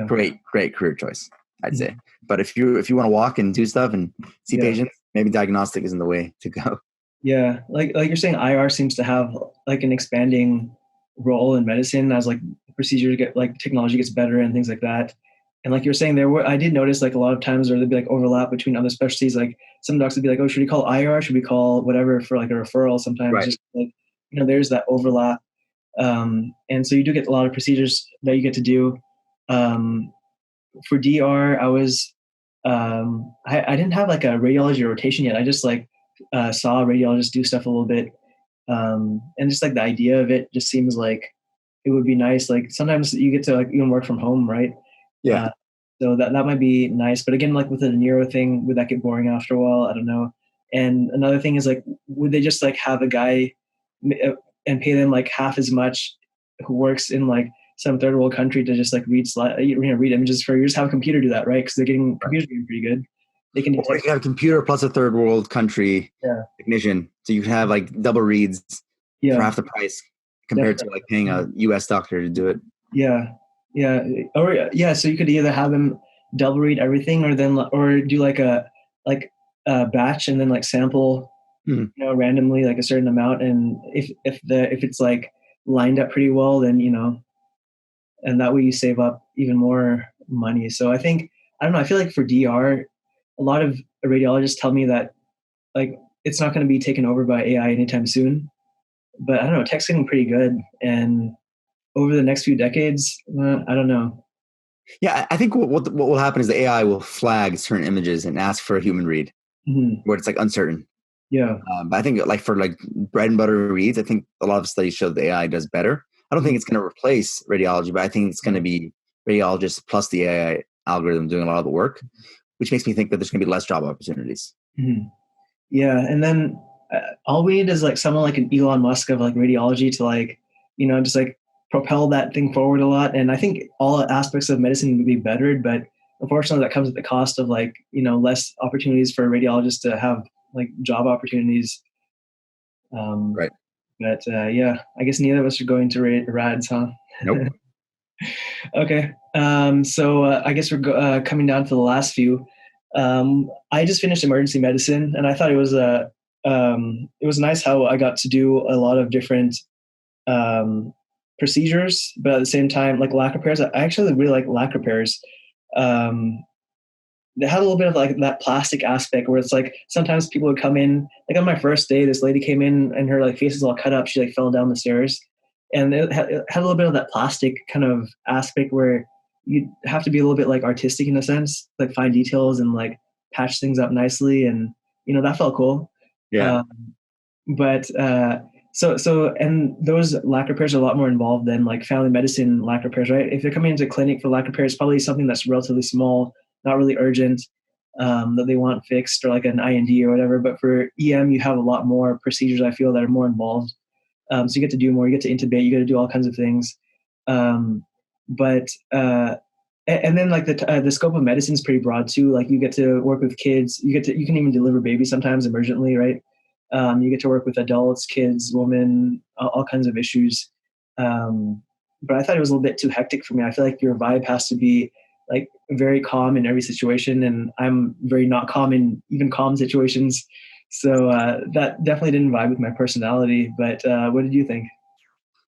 great career choice, I'd say. But if you want to walk and do stuff and see patients, maybe diagnostic isn't the way to go. Yeah, like you're saying, IR seems to have like an expanding role in medicine as like procedures get like technology gets better and things like that. And like you're saying, I did notice like a lot of times where there'd be like overlap between other specialties. Like some docs would be like, "Oh, should we call IR? Should we call whatever for like a referral?" Sometimes Right. just like there's that overlap. And so you do get a lot of procedures that you get to do. For DR, I was I didn't have like a radiology rotation yet. I just like saw radiologists do stuff a little bit, and just like the idea of it just seems like it would be nice. Like sometimes you get to like even work from home, right? Yeah. So that might be nice. But again, like with the neuro thing, would that get boring after a while? I don't know. And another thing is like, would they just like have a guy and pay them like half as much who works in like some third world country to just like read images for you? Just have a computer do that, right? Because they're getting computers getting pretty good. they can Or you detect. could have a computer plus a third world country Yeah, technician. So you could have like double reads for yeah, half the price compared to definitely. like paying a US doctor to do it. Yeah, yeah, or yeah. So you could either have them double read everything, or then or do like a batch and then like sample, Hmm. randomly like a certain amount, and if it's like lined up pretty well, then and that way you save up even more money. So I don't know. I feel like for DR, a lot of radiologists tell me that like it's not going to be taken over by AI anytime soon. But I don't know. Tech's getting pretty good, and over the next few decades, I don't know. Yeah, I think what will happen is the AI will flag certain images and ask for a human read Mhm. where it's like uncertain. Yeah. But I think like for like bread and butter reads, I think a lot of studies show that the AI does better. I don't think it's going to replace radiology, but I think it's going to be radiologists plus the AI algorithm doing a lot of the work, which makes me think that there's going to be less job opportunities. Mhm. Yeah, and then all we need is like someone like an Elon Musk of like radiology to like, just like propel that thing forward a lot. And I think all aspects of medicine would be bettered, but unfortunately, that comes at the cost of like less opportunities for radiologists to have like job opportunities. Um, Right. but yeah, I guess neither of us are going to rads, huh? Nope. Okay. So I guess we're coming down to the last few. I just finished emergency medicine, and I thought it was nice how I got to do a lot of different um, procedures, but at the same time, like lac repairs. I actually really like lac repairs. Um, they had a little bit of like that plastic aspect where it's like sometimes people would come in, like on my first day, this lady came in and her like face is all cut up. She like fell down the stairs, and it had a little bit of that plastic kind of aspect where you have to be a little bit like artistic in a sense, like find details and like patch things up nicely, and that felt cool. Yeah. Um, but and those lac repairs are a lot more involved than like family medicine lac repairs, right? If they're coming into clinic for lac repairs, probably something that's relatively small, not really urgent, that they want fixed, or like an IND or whatever. But for EM, you have a lot more procedures, I feel, that are more involved. So you get to do more. You get to intubate. You get to do all kinds of things. Um, but and then like the scope of medicine is pretty broad too. Like you get to work with kids. You can even deliver babies sometimes emergently, right? You get to work with adults, kids, women, all kinds of issues. But I thought it was a little bit too hectic for me. I feel like your vibe has to be like very calm in every situation, and I'm very not calm in even calm situations. So that definitely didn't vibe with my personality. But what did you think?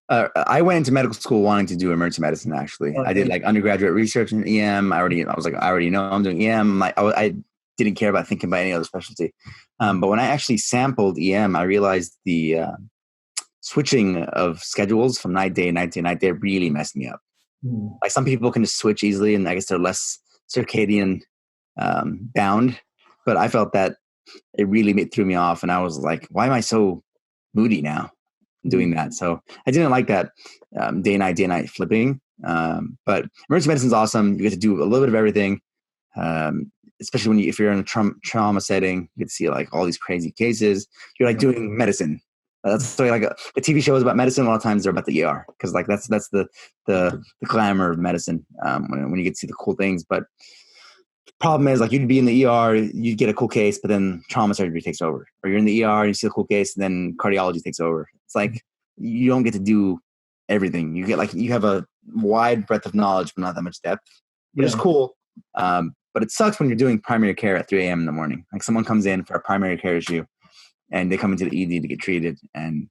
I went into medical school wanting to do emergency medicine. Actually, I did Okay. like undergraduate research in EM. I was like, I already know I'm doing EM. I didn't care about thinking about any other specialty. But when I actually sampled EM, I realized the switching of schedules from night day, night day, night day really messed me up. Hmm. Like some people can just switch easily, and I guess they're less circadian bound. But I felt that it really threw me off, and I was like, why am I so moody now doing that? So I didn't like that day night flipping. But emergency medicine is awesome. You get to do a little bit of everything, especially when if you're in a trauma setting. You get to see like all these crazy cases. You're like doing medicine. That's why like the TV shows about medicine. A lot of times they're about the ER because like that's the glamour of medicine when you get to see the cool things. But problem is like you'd be in the ER, you'd get a cool case, but then trauma surgery takes over. Or you're in the ER and you see a cool case, and then cardiology takes over. It's like you don't get to do everything. You get like you have a wide breadth of knowledge, but not that much depth, which is Yeah. cool. But it sucks when you're doing primary care at 3 a.m. in the morning. Like someone comes in for a primary care issue, and they come into the ED to get treated, and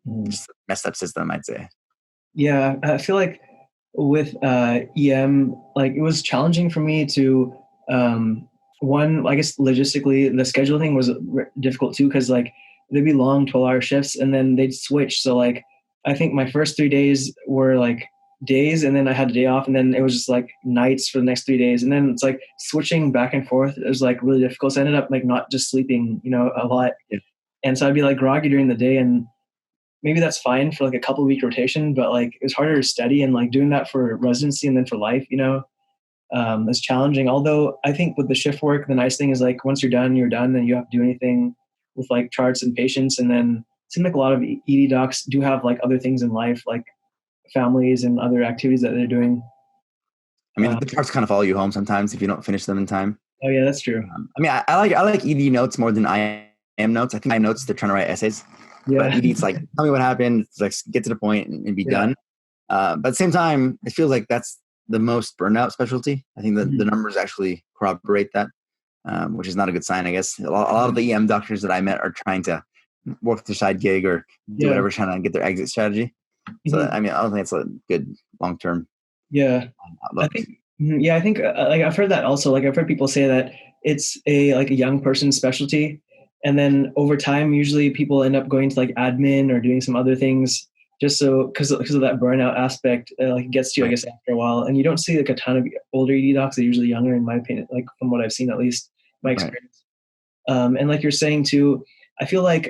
Mhm. just a messed up system, I'd say. Yeah, I feel like with EM, like it was challenging for me to one, I guess logistically, the scheduling was difficult too because like there'd be long 12-hour shifts and then they'd switch. So like I think my first 3 days were like days, and then I had a day off, and then it was just like nights for the next 3 days, and then it's like switching back and forth. It was like really difficult. So I ended up like not just sleeping, a lot, Yeah. and so I'd be like groggy during the day, and maybe that's fine for like a couple of week rotation, but like it's harder to study, and like doing that for residency and then for life, is challenging. Although I think with the shift work, the nice thing is like once you're done, then you don't have to do anything with like charts and patients. And then it seems like a lot of ED docs do have like other things in life, like families and other activities that they're doing. I mean, Um, the trucks kind of follow you home sometimes if you don't finish them in time. Oh yeah, that's true. I mean, I like ED notes more than IM notes. I think IM notes, they're trying to write essays, but Yeah. ED, it's like, tell me what happened. It's like, get to the point and be Yeah. done. But at the same time, it feels like that's the most burnout specialty. I think that the Mhm. numbers actually corroborate that, which is not a good sign, I guess. A lot of the EM doctors that I met are trying to work their side gig or do Yeah. whatever, trying to get their exit strategy. So, Mhm. I mean, I don't think it's a good long-term Yeah. I outlook. think, yeah, I think like I've heard that also. Like I've heard people say that it's a like a young person's specialty, and then over time, usually people end up going to like admin or doing some other things just so because of that burnout aspect. Like it gets to you, I Right. guess, after a while, and you don't see like a ton of older ED docs. They're usually younger, in my opinion, like from what I've seen, at least my Right. experience. And like you're saying too, I feel like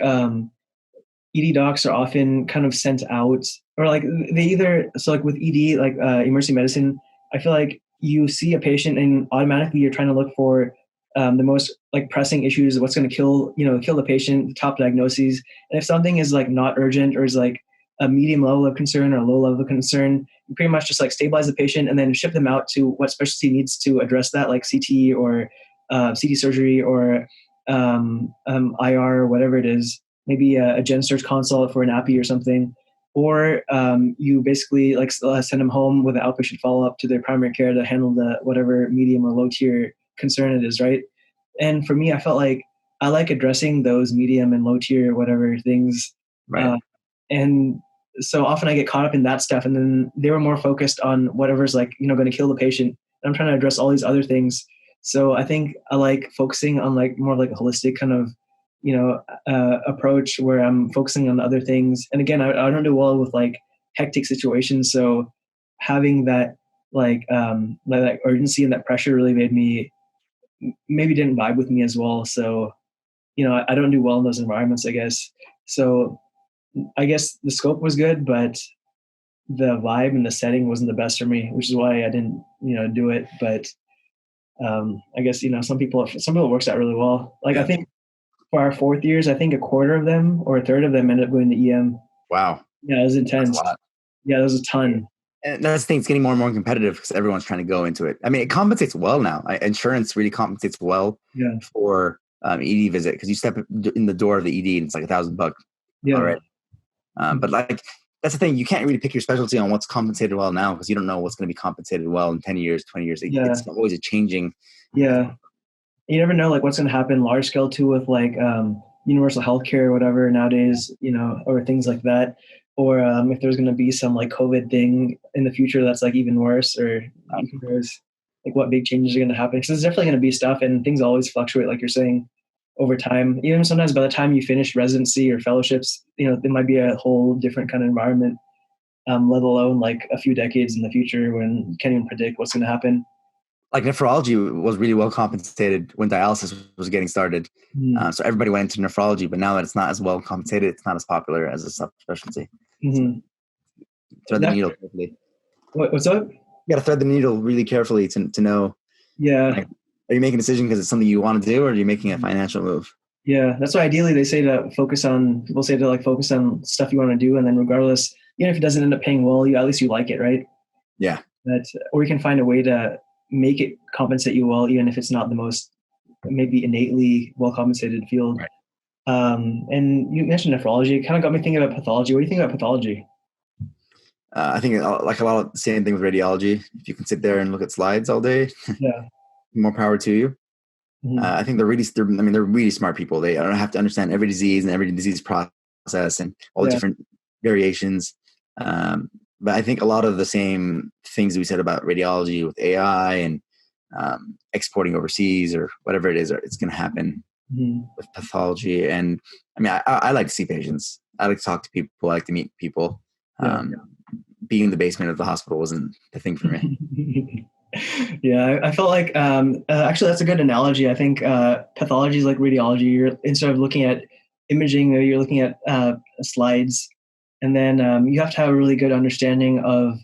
ED docs are often kind of sent out, or like they either, so like with ED, like emergency medicine, I feel like you see a patient and automatically you're trying to look for the most like pressing issues, what's going to kill the patient, the top diagnoses. And if something is like not urgent or is like a medium level of concern or a low level of concern, you pretty much just like stabilize the patient and then ship them out to what specialty needs to address that, like CT or CT surgery or IR or whatever it is, maybe a gen search consult for an appy or something, or you basically like send them home with an outpatient follow up to their primary care to handle the whatever medium or low tier concern it is, right? And for me, I felt like I like addressing those medium and low tier whatever things, Right. uh, and so often I get caught up in that stuff, and then they were more focused on whatever's like going to kill the patient. And I'm trying to address all these other things. So I think I like focusing on like more like a holistic kind of approach where I'm focusing on other things. And again, I don't do well with like hectic situations. So having that like that urgency and that pressure really made me maybe didn't vibe with me as well. So I don't do well in those environments, I guess. So I guess the scope was good, but the vibe and the setting wasn't the best for me, which is why I didn't do it. But I guess some people it works out really well. Like I Yeah. think for our fourth years, I think a quarter of them or a third of them ended up going to EM. Wow. Yeah, it was That's a intense. lot. Yeah, there was a ton. And that's the thing, it's getting more and more competitive because everyone's trying to go into it. I mean, it compensates well now. Insurance really compensates well Yeah, for ED visit because you step in the door of the ED and it's like $1,000 yeah, already. But like, that's the thing, you can't really pick your specialty on what's compensated well now because you don't know what's going to be compensated well in 10 years, 20 years. yeah, It's always a changing. yeah. You never know like what's going to happen large scale too with like universal healthcare or whatever nowadays, or things like that. Or if there's going to be some like COVID thing in the future that's like even worse, or who knows like what big changes are going to happen. Because there's definitely going to be stuff, and things always fluctuate, like you're saying, over time. Even sometimes by the time you finish residency or fellowships, there might be a whole different kind of environment. Let alone like a few decades in the future when you can't even predict what's going to happen. Like nephrology was really well compensated when dialysis was getting started. Mm-hmm. So everybody went into nephrology, but now that it's not as well compensated, it's not as popular as a subspecialty. So Mm-hmm. thread the That's needle carefully. what's up? You got to thread the needle really carefully to know, Yeah. like, are you making a decision because it's something you want to do, or are you making a financial move? Yeah, that's why ideally they say to focus on. People say to like focus on stuff you want to do, and then regardless, even if it doesn't end up paying well, you at least you like it, right? Yeah. That or you can find a way to make it compensate you well, even if it's not the most maybe innately well compensated field. Right. And you mentioned nephrology. It kind of got me thinking about pathology. What do you think about pathology? I think like a lot of the same thing with radiology. If you can sit there and look at slides all day, Yeah. more power to you. Mm-hmm. I think they're really smart people. They don't have to understand every disease and every disease process and all the Yeah. different variations. But I think a lot of the same things we said about radiology with AI and exporting overseas or whatever it is, it's going to happen Mm-hmm. with pathology. And I mean, I like to see patients. I like to talk to people. I like to meet people. Yeah. Being in the basement of the hospital wasn't the thing for me. Yeah, I felt like actually that's a good analogy. I think pathology is like radiology. You're instead of looking at imaging, you're looking at slides, and then you have to have a really good understanding of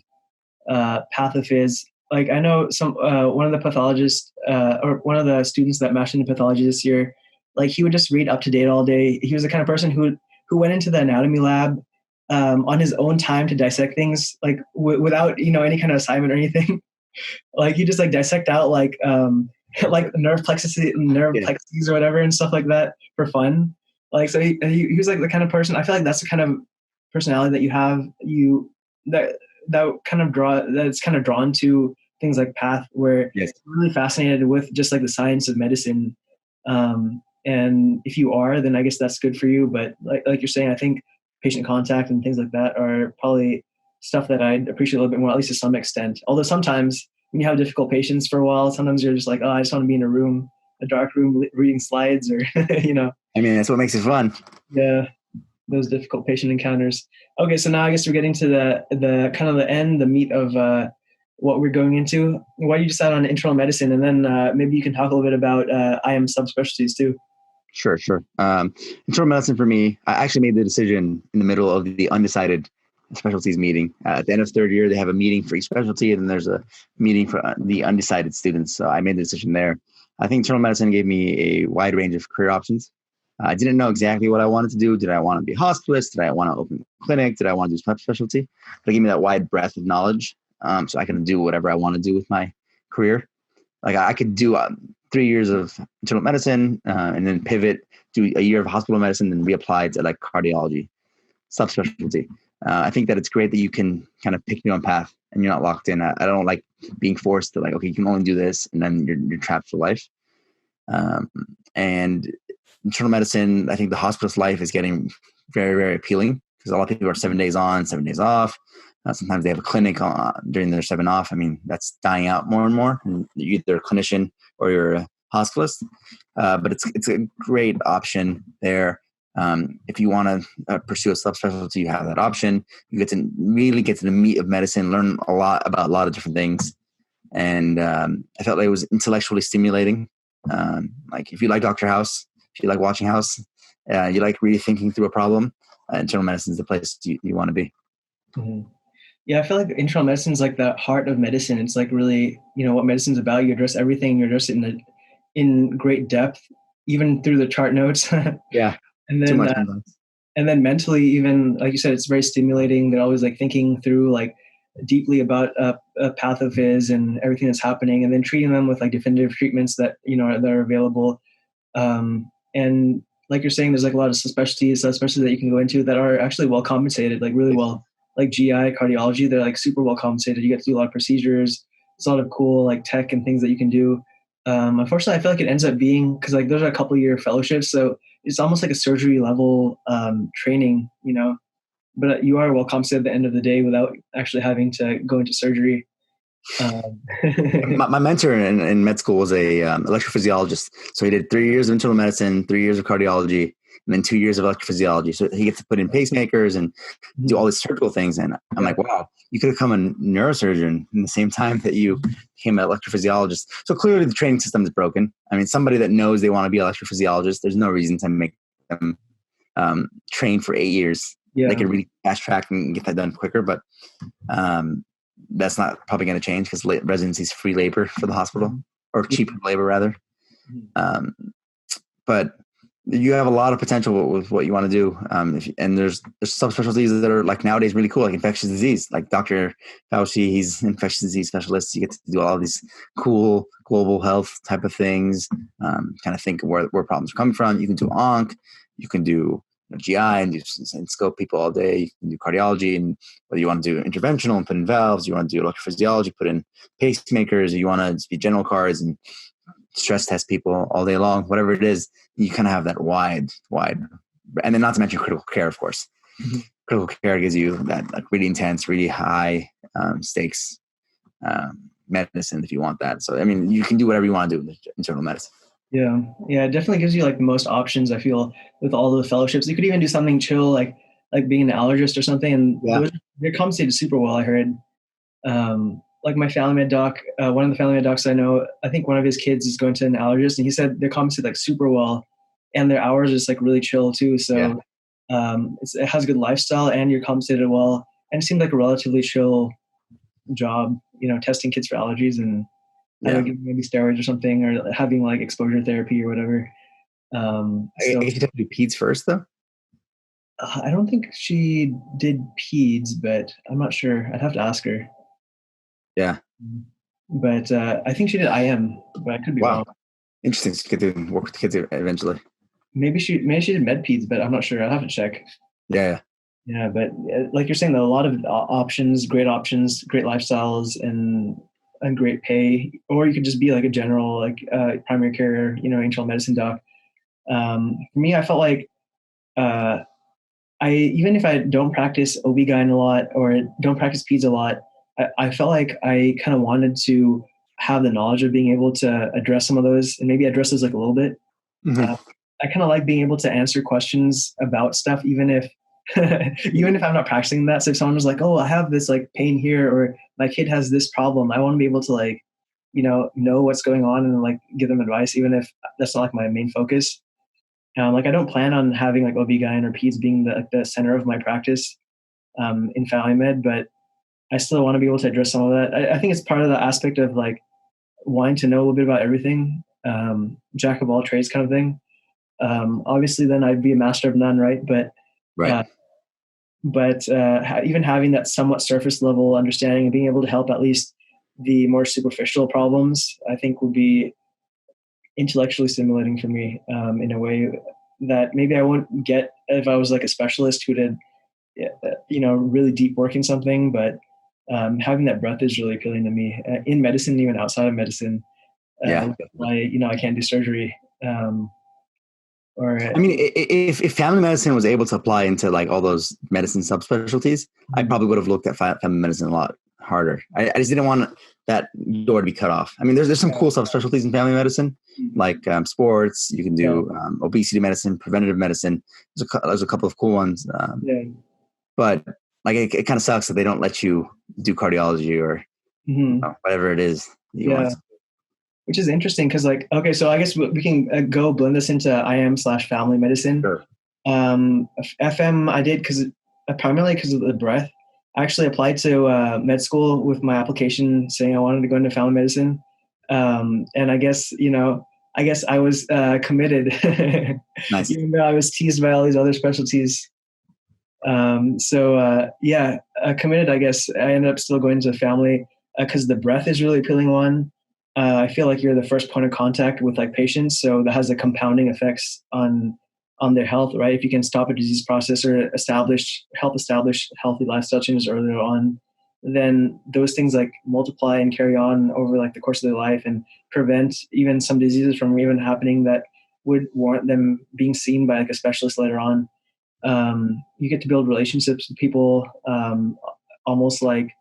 pathophys. Like I know some one of the pathologists or one of the students that matched into pathology this year, like he would just read up to date all day. He was the kind of person who went into the anatomy lab on his own time to dissect things, like without any kind of assignment or anything. Like you just like dissect out like like nerve Yeah. plexes or whatever and stuff like that for fun. Like, so he was like the kind of person, I feel like that's the kind of personality that you have, that, that's kind of drawn to things like Path, where Yes. you're really fascinated with just like the science of medicine. And if you are, then I guess that's good for you. But like you're saying, I think patient contact and things like that are probably stuff that I'd appreciate a little bit more, at least to some extent. Although sometimes when you have difficult patients for a while, sometimes you're just like, oh, I just want to be in a room, a dark room, reading slides, or I mean, that's what makes it fun. yeah, those difficult patient encounters. Okay, so now I guess we're getting to the kind of the end, the meat of what we're going into. Why do you decide on internal medicine, and then maybe you can talk a little bit about IM subspecialties too. Sure, sure. Internal medicine for me, I actually made the decision in the middle of the undecided specialties meeting. At the end of third year, they have a meeting for each specialty, and then there's a meeting for the undecided students. So I made the decision there. I think internal medicine gave me a wide range of career options. I didn't know exactly what I wanted to do. Did I want to be a hospitalist? Did I want to open a clinic? Did I want to do subspecialty? But it gave me that wide breadth of knowledge, so I can do whatever I want to do with my career. Like I could do 3 years of internal medicine and then pivot, do a year of hospital medicine, and reapply to like cardiology subspecialty. I think that it's great that you can kind of pick your own path and you're not locked in. I don't like being forced to like, okay, you can only do this, and then you're trapped for life. And internal medicine, I think the hospitalist life is getting very, very appealing because a lot of people are 7 days on, 7 days off. Sometimes they have a clinic during their 7 off. I mean, that's dying out more and more. And you're either a clinician or you're a hospitalist. But it's a great option there. If you want to pursue a subspecialty, you have that option. You get to really get to the meat of medicine, learn a lot about a lot of different things. And I felt like it was intellectually stimulating. Like if you like Dr. House, if you like watching House, you like really thinking through a problem, internal medicine is the place you want to be. Mm-hmm. Yeah, I feel like internal medicine is like the heart of medicine. It's like really, what medicine's about. You address everything. You address it in great depth, even through the chart notes. Yeah, and too then much sometimes. and then mentally, even like you said, it's very stimulating. They're always like thinking through like deeply about a pathophys and everything that's happening, and then treating them with like definitive treatments that that are available. And like you're saying, there's like a lot of specialties that you can go into that are actually well compensated, like really well, like GI, cardiology. They're like super well compensated. You get to do a lot of procedures. There's a lot of cool like tech and things that you can do. Unfortunately, I feel like it ends up being because like those are a couple year fellowships, so it's almost like a surgery level training, but you are well compensated at the end of the day without actually having to go into surgery. My mentor in med school was a electrophysiologist. So he did 3 years of internal medicine, 3 years of cardiology, and then 2 years of electrophysiology. So he gets to put in pacemakers and do all these surgical things. And I'm like, wow, you could become a neurosurgeon in the same time that you became an electrophysiologist. So clearly the training system is broken. I mean, somebody that knows they want to be an electrophysiologist, there's no reason to make them train for 8 years. Yeah. They could really fast track and get that done quicker. But that's not probably going to change because residency is free labor for the hospital, or cheaper labor rather. But you have a lot of potential with what you want to do. And there's subspecialties that are like nowadays really cool, like infectious disease. Like Dr. Fauci, he's an infectious disease specialist. You get to do all of these cool global health type of things. Kind of think where problems are coming from. You can do onc, you can do GI and scope people all day. You can do cardiology, and whether you want to do interventional and put in valves, you want to do electrophysiology, put in pacemakers, or you want to just be general cards and stress test people all day long, whatever it is, you kind of have that wide, and then not to mention critical care, of course. Mm-hmm. Critical care gives you that like really intense, really high stakes medicine if you want that. So, I mean, you can do whatever you want to do with internal medicine. Yeah. It definitely gives you like the most options, I feel, with all the fellowships. You could even do something chill, like being an allergist or something, and they're compensated super well, I heard. Like my family med doc, one of the family med docs I know, I think one of his kids is going to an allergist, and he said they're compensated like super well, and their hours are just like really chill too. So it has a good lifestyle, and you're compensated well, and it seemed like a relatively chill job, testing kids for allergies and giving maybe steroids or something, or having like exposure therapy or whatever. So you have to do peds first though? I don't think she did peds, but I'm not sure. I'd have to ask her. Yeah. but I think she did IM, but I could be Wow. wrong. Interesting. So you get to work with the kids eventually. Maybe she did med peds, but I'm not sure. I'll have to check. Yeah. Yeah, but like you're saying, there are a lot of options, great lifestyles, and great pay. Or you could just be like a general, like primary care, internal medicine doc. For me, I felt like uh, I even if I don't practice OB-GYN a lot or don't practice peds a lot, I felt like I kind of wanted to have the knowledge of being able to address some of those and maybe address those like a little bit. Hmm. Uh, I kind of like being able to answer questions about stuff, even if even if I'm not practicing that. So if someone was like, "Oh, I have this like pain here," or "My kid has this problem," I want to be able to like, know what's going on and like give them advice, even if that's not like my main focus. Like I don't plan on having like OB-GYN or peds being the center of my practice in family med, but I still want to be able to address some of that. I think it's part of the aspect of like wanting to know a little bit about everything, jack of all trades kind of thing. Obviously, then I'd be a master of none, right? But Right. uh, even having that somewhat surface level understanding and being able to help at least the more superficial problems, I think would be intellectually stimulating for me in a way that maybe I wouldn't get if I was like a specialist who did, really deep work in something. But having that breadth is really appealing to me in medicine, even outside of medicine. Yeah. I can't do surgery. Um, or I mean, if family medicine was able to apply into like all those medicine subspecialties, I probably would have looked at family medicine a lot harder. I just didn't want that door to be cut off. I mean, there's some cool subspecialties in family medicine, like sports. You can do obesity medicine, preventative medicine. There's a couple of cool ones, yeah. but like it kind of sucks that they don't let you do cardiology or whatever it is that you want Yeah. to. Which is interesting because, like, okay, so I guess we can go blend this into IM/family medicine. Sure. FM I did primarily because of the breadth. I actually applied to med school with my application saying I wanted to go into family medicine, and I guess I was committed, Nice. even though I was teased by all these other specialties. Committed. I guess I ended up still going to family because the breadth is really appealing one. I feel like you're the first point of contact with like patients, so that has a compounding effects on their health, right? If you can stop a disease process or help establish healthy lifestyle changes earlier on, then those things like multiply and carry on over like the course of their life and prevent even some diseases from even happening that would warrant them being seen by like a specialist later on. You get to build relationships with people, almost like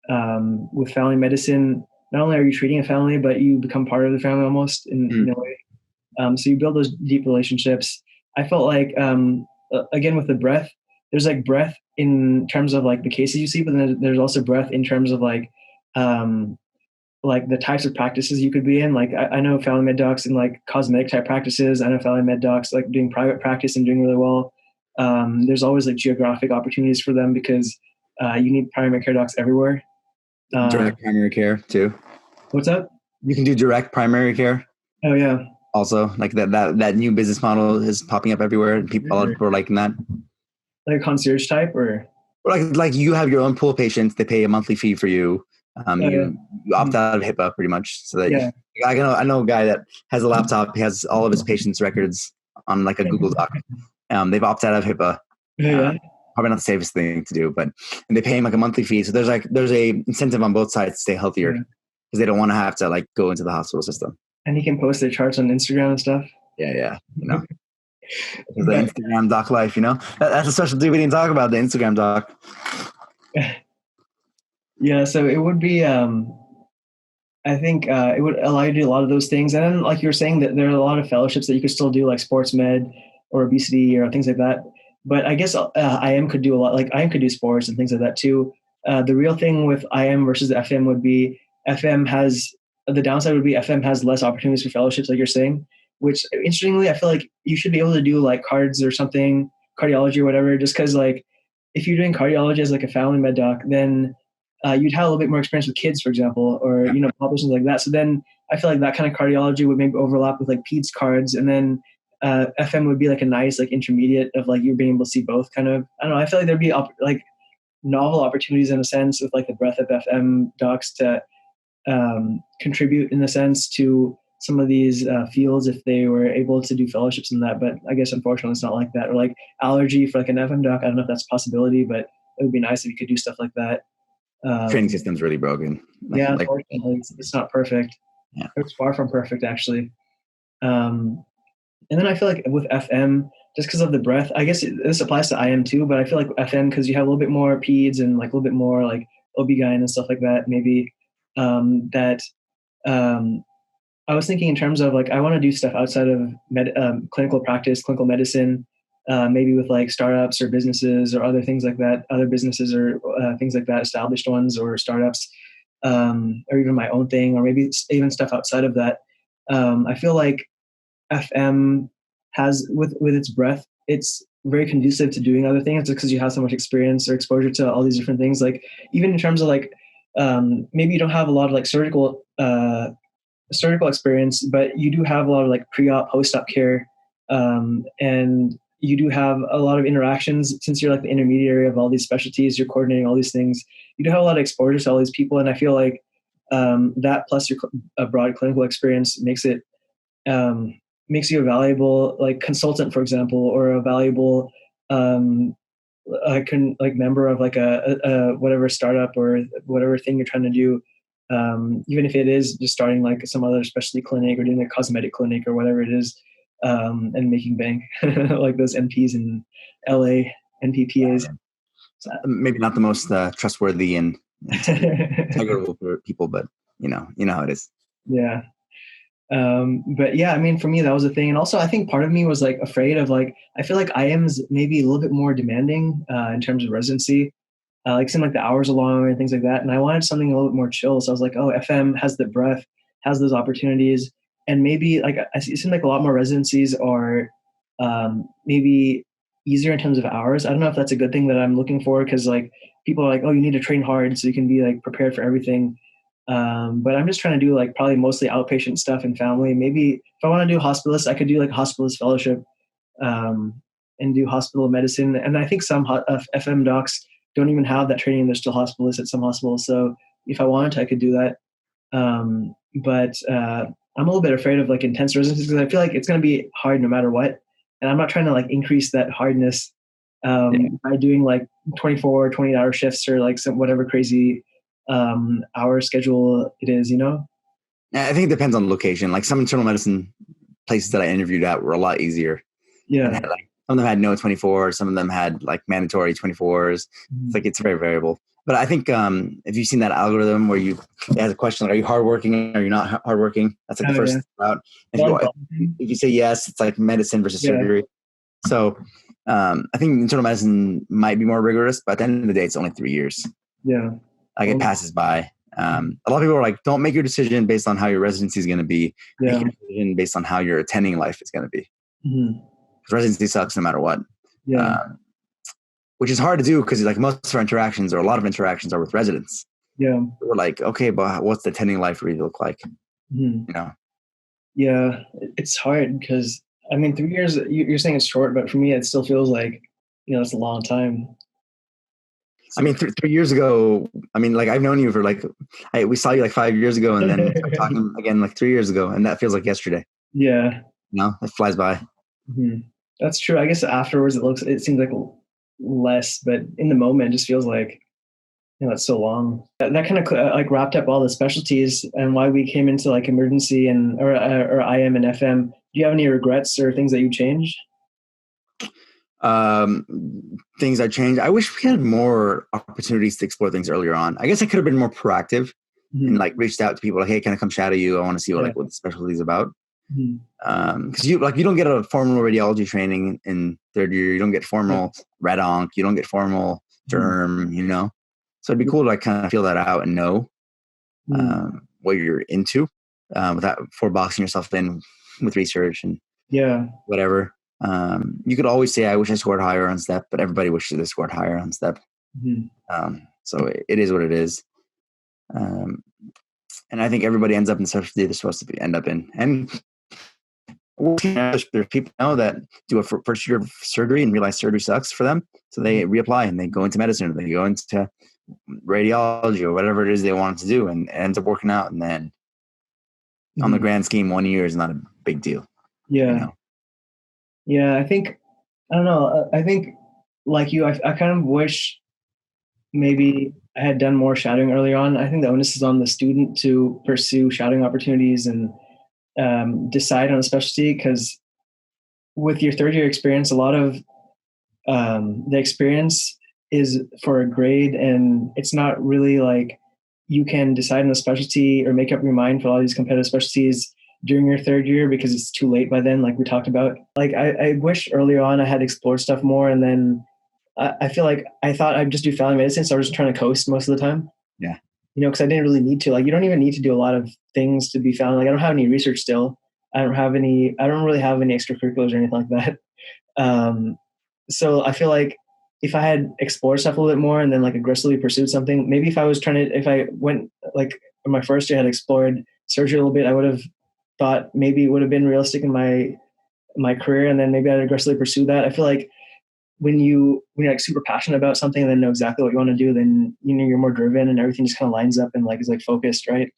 with family medicine. Not only are you treating a family, but you become part of the family almost in a way. So you build those deep relationships. I felt like, again, with the breadth, there's like breadth in terms of like the cases you see, but then there's also breadth in terms of like the types of practices you could be in. Like I know family med docs in like cosmetic type practices. I know family med docs like doing private practice and doing really well. There's always like geographic opportunities for them because you need primary care docs everywhere. Direct primary care too. What's up? You can do direct primary care. Oh yeah. Also, like that new business model is popping up everywhere, and a lot of people are liking that. Like a concierge type, or like you have your own pool patients, they pay a monthly fee for you. You opt out of HIPAA pretty much, so that I know a guy that has a laptop. He has all of his patients' records on like a Google Doc. They've opted out of HIPAA. Probably not the safest thing to do, and they pay him like a monthly fee. So there's a incentive on both sides to stay healthier because they don't want to have to like go into the hospital system. And he can post their charts on Instagram and stuff. Yeah, the Instagram doc life, that's a specialty we didn't talk about, the Instagram doc. Yeah, so it would be, I think it would allow you to do a lot of those things. And then, like you were saying, that there are a lot of fellowships that you could still do, like sports med or obesity or things like that. But I guess IM could do a lot, like IM could do sports and things like that too. The real thing with IM versus FM would be the downside would be FM has less opportunities for fellowships, like you're saying, which interestingly, I feel like you should be able to do like cards or something, cardiology or whatever, just because like if you're doing cardiology as like a family med doc, then you'd have a little bit more experience with kids, for example, or, populations like that. So then I feel like that kind of cardiology would maybe overlap with like peds cards. And then FM would be like a nice, like intermediate of like you being able to see both kind of, I don't know. I feel like there'd be like novel opportunities in a sense with like the breadth of FM docs to contribute in a sense to some of these fields if they were able to do fellowships in that. But I guess unfortunately it's not like that. Or like allergy for like an FM doc. I don't know if that's a possibility, but it would be nice if you could do stuff like that. Training system's really broken. Yeah, unfortunately, it's not perfect. Yeah. It's far from perfect, actually. And then I feel like with FM, just because of the breadth, I guess this applies to IM too, but I feel like FM, because you have a little bit more peds and like a little bit more like OB-GYN and stuff like that, maybe I was thinking in terms of like, I want to do stuff outside of clinical practice, clinical medicine, maybe with like startups or businesses or other things like that, other businesses or things like that, established ones or startups, or even my own thing, or maybe even stuff outside of that. I feel like FM has, with its breadth, it's very conducive to doing other things just because you have so much experience or exposure to all these different things. Like even in terms of like, maybe you don't have a lot of like surgical experience, but you do have a lot of like pre-op, post-op care, and you do have a lot of interactions since you're like the intermediary of all these specialties. You're coordinating all these things. You do have a lot of exposure to all these people, and I feel like that plus your broad clinical experience makes you a valuable like consultant, for example, or a valuable member of like a whatever startup or whatever thing you're trying to do. Even if it is just starting like some other specialty clinic or doing a cosmetic clinic or whatever it is, and making bank like those NPs in LA, NPPAs. Maybe not the most trustworthy and integral for people, but you know how it is. Yeah. But yeah, I mean, for me, that was a thing. And also I think part of me was like afraid of like, I feel like IM's maybe a little bit more demanding in terms of residency. Like seemed like the hours are long and things like that. And I wanted something a little bit more chill. So I was like, oh, FM has the breadth, has those opportunities. And maybe like, it seemed like a lot more residencies are maybe easier in terms of hours. I don't know if that's a good thing that I'm looking for. Cause like people are like, oh, you need to train hard so you can be like prepared for everything. But I'm just trying to do like probably mostly outpatient stuff and family. Maybe if I want to do hospitalist, I could do like hospitalist fellowship, and do hospital medicine. And I think some FM docs don't even have that training. They're still hospitalists at some hospitals. So if I wanted to, I could do that. But I'm a little bit afraid of like intense residencies because I feel like it's going to be hard no matter what. And I'm not trying to like increase that hardness by doing like 24, 20-hour shifts or like some whatever crazy hour schedule it is, I think it depends on the location. Like some internal medicine places that I interviewed at were a lot easier. Yeah. Some of them had no 24, some of them had like mandatory 24s. It's like, it's very variable. But I think if you've seen that algorithm where it has a question, like, are you hardworking? Are you not hardworking? That's like the first route. If you say yes, it's like medicine versus surgery. So I think internal medicine might be more rigorous, but at the end of the day, it's only 3 years. Yeah. Like it passes by. A lot of people are like, don't make your decision based on how your residency is going to be. Make your decision based on how your attending life is going to be. Because residency sucks no matter what. Yeah. Which is hard to do because like most of our interactions or a lot of interactions are with residents. Yeah. We're like, okay, but what's the attending life really look like? Yeah, it's hard because I mean, 3 years, you're saying it's short, but for me, it still feels like, it's a long time. I mean, 3 years ago, I mean, like I've known you for like, we saw you like 5 years ago and then we're talking again like 3 years ago and that feels like yesterday. Yeah. It flies by. That's true. I guess afterwards it seems like less, but in the moment it just feels like, it's so long. That kind of like wrapped up all the specialties and why we came into like emergency or IM and FM. Do you have any regrets or things that you changed? Things I changed. I wish we had more opportunities to explore things earlier on. I guess I could have been more proactive and like reached out to people like, hey, can I come shadow you? I want to see what the specialty is about. Because you don't get a formal radiology training in third year. You don't get formal rad onc. You don't get formal derm. So it'd be cool to like kind of feel that out and know what you're into without boxing yourself in with research and whatever. You could always say, I wish I scored higher on STEP, but everybody wishes they scored higher on STEP. So it is what it is. And I think everybody ends up in the specialty they're supposed to end up in. And there's people now that do a first year of surgery and realize surgery sucks for them. So they reapply and they go into medicine or they go into radiology or whatever it is they wanted to do, and it ends up working out. And then on the grand scheme, 1 year is not a big deal. Yeah. Yeah. I don't know. I think like you, I kind of wish maybe I had done more shadowing early on. I think the onus is on the student to pursue shadowing opportunities and decide on a specialty, because with your third year experience, a lot of the experience is for a grade, and it's not really like you can decide on a specialty or make up your mind for all these competitive specialties during your third year, because it's too late by then, like we talked about. Like I wish earlier on I had explored stuff more, and then I feel like I thought I'd just do family medicine, so I was just trying to coast most of the time. Yeah. Because I didn't really need to. Like, you don't even need to do a lot of things to be found. Like, I don't have any research still. I don't really have any extracurriculars or anything like that. So I feel like if I had explored stuff a little bit more and then like aggressively pursued something, maybe if I went like in my first year, had explored surgery a little bit, I would have thought maybe it would have been realistic in my career, and then maybe I'd aggressively pursue that. I feel like when you're like super passionate about something and then know exactly what you want to do, then you're more driven and everything just kind of lines up and like is like focused, right?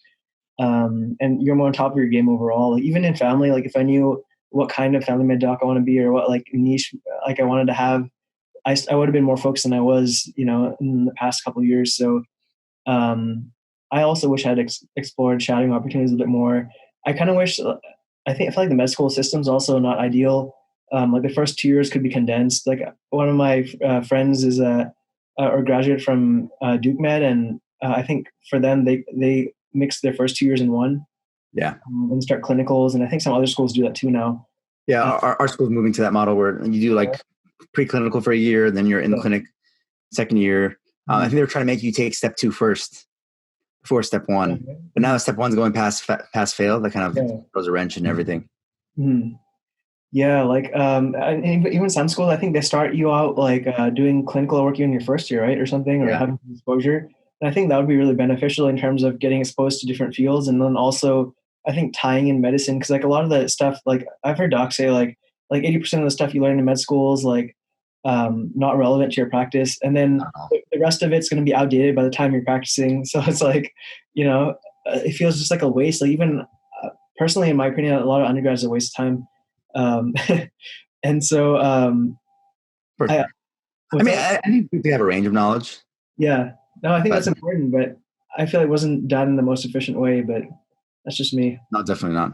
And you're more on top of your game overall. Like, even in family, like if I knew what kind of family med doc I want to be or what like niche like I wanted to have, I would have been more focused than I was, in the past couple of years. So I also wish I had explored shadowing opportunities a bit more. I kind of wish, I feel like the med school system's also not ideal. Like the first 2 years could be condensed. Like one of my friends is or graduate from Duke Med, and I think for them they mix their first 2 years in one. Yeah. And start clinicals, and I think some other schools do that too now. Yeah, our school's moving to that model where you do like preclinical for a year, then you're in the clinic second year. I think they're trying to make you take step 2 first before step 1. But now step 1's going past fail. That kind of throws a wrench in everything. Mm-hmm. Yeah, like even some schools, I think they start you out like doing clinical work in your first year, right, or something, or having exposure. And I think that would be really beneficial in terms of getting exposed to different fields, and then also I think tying in medicine, because like a lot of the stuff, like I've heard docs say like 80% of the stuff you learn in med school is like not relevant to your practice, and then the rest of it's going to be outdated by the time you're practicing. So it's like, it feels just like a waste. Like even personally, in my opinion, a lot of undergrads are a waste of time. And so I think they have a range of knowledge. Yeah, no, I think that's important, but I feel it wasn't done in the most efficient way. But that's just me. No, definitely not.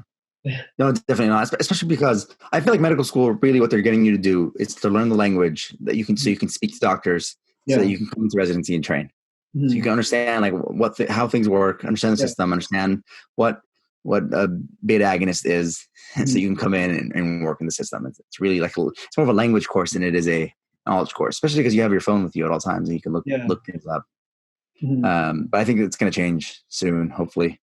No, definitely not. Especially because I feel like medical school, really what they're getting you to do is to learn the language that you can, so you can speak to doctors, so that you can come into residency and train. So you can understand like how things work, understand the system, understand what a beta agonist is, so you can come in and work in the system. It's really like it's more of a language course than it is a knowledge course, especially because you have your phone with you at all times and you can look things up. But I think it's going to change soon, hopefully.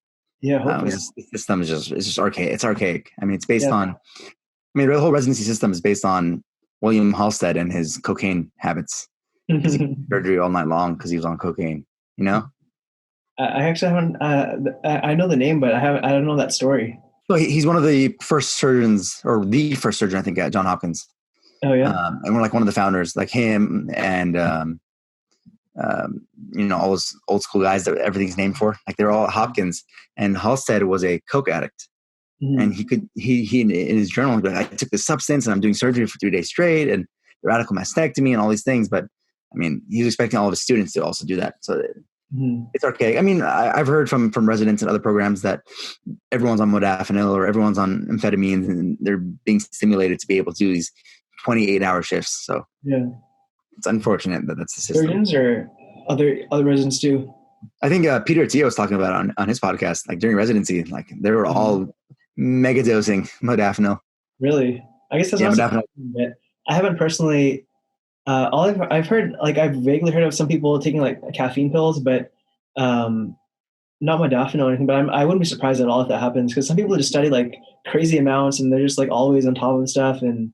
Yeah, hopefully. The system is just archaic. It's archaic. I mean, it's based on. I mean, the whole residency system is based on William Halstead and his cocaine habits. He did surgery all night long because he was on cocaine. I actually haven't. I know the name, but I don't know that story. So he's one of the first surgeons, or the first surgeon, I think, at Johns Hopkins. Oh yeah. And we're like one of the founders, like him, and all those old school guys that everything's named for. Like they're all at Hopkins. And Halstead was a coke addict, and he in his journal, he'd be like, I took this substance and I'm doing surgery for 3 days straight, and the radical mastectomy and all these things. But I mean, he's expecting all of his students to also do that. So it's archaic. I mean, I've heard from residents and other programs that everyone's on modafinil or everyone's on amphetamines, and they're being stimulated to be able to do these 28-hour shifts. So it's unfortunate that that's the system. Surgeons or other residents too? I think Peter Attia was talking about on his podcast, like during residency, like they were all mega dosing modafinil. Really? I guess that's modafinil. I haven't personally. All I've heard, like I've vaguely heard of some people taking like caffeine pills, but not modafinil or anything. But I wouldn't be surprised at all if that happens, because some people just study like crazy amounts and they're just like always on top of stuff. And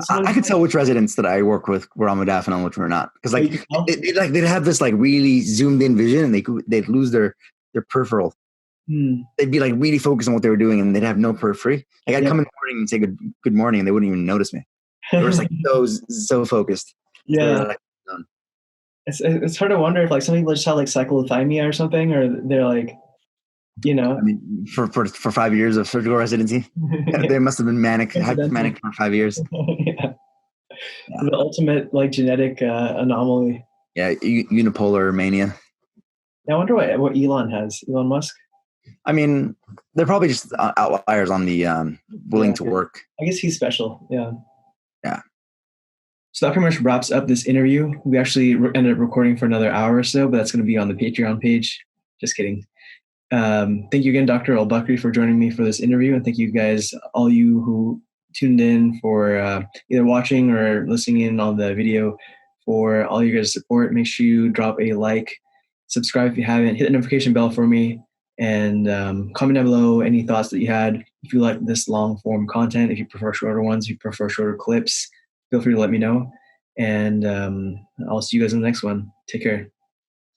I could tell which residents that I work with were on modafinil and which were not, because they'd have this like really zoomed in vision, and they'd lose their peripheral. They'd be like really focused on what they were doing, and they'd have no periphery. Like I'd come in the morning and say good morning, and they wouldn't even notice me. They were just like so focused. Yeah. It's hard to wonder if like some people just have like cyclothymia or something, or they're like, you I know, mean, for 5 years of surgical residency, yeah, they must have been coincidental. hypomanic for 5 years. Yeah. Yeah, The ultimate like genetic anomaly. yeah, unipolar mania. Now, I wonder what Elon has. Elon Musk. I mean, they're probably just outliers on the willing Yeah, to work. I guess he's special. Yeah. Yeah. So that pretty much wraps up this interview. We actually ended up recording for another hour or so, but that's going to be on the Patreon page. Just kidding. Thank you again, Dr. Albakri, for joining me for this interview. And thank you guys, all you who tuned in for either watching or listening in on the video, for all you guys' support. Make sure you drop a like, subscribe if you haven't, hit the notification bell for me, and comment down below any thoughts that you had. If you like this long form content, if you prefer shorter ones, if you prefer shorter clips, feel free to let me know. And I'll see you guys in the next one. Take care.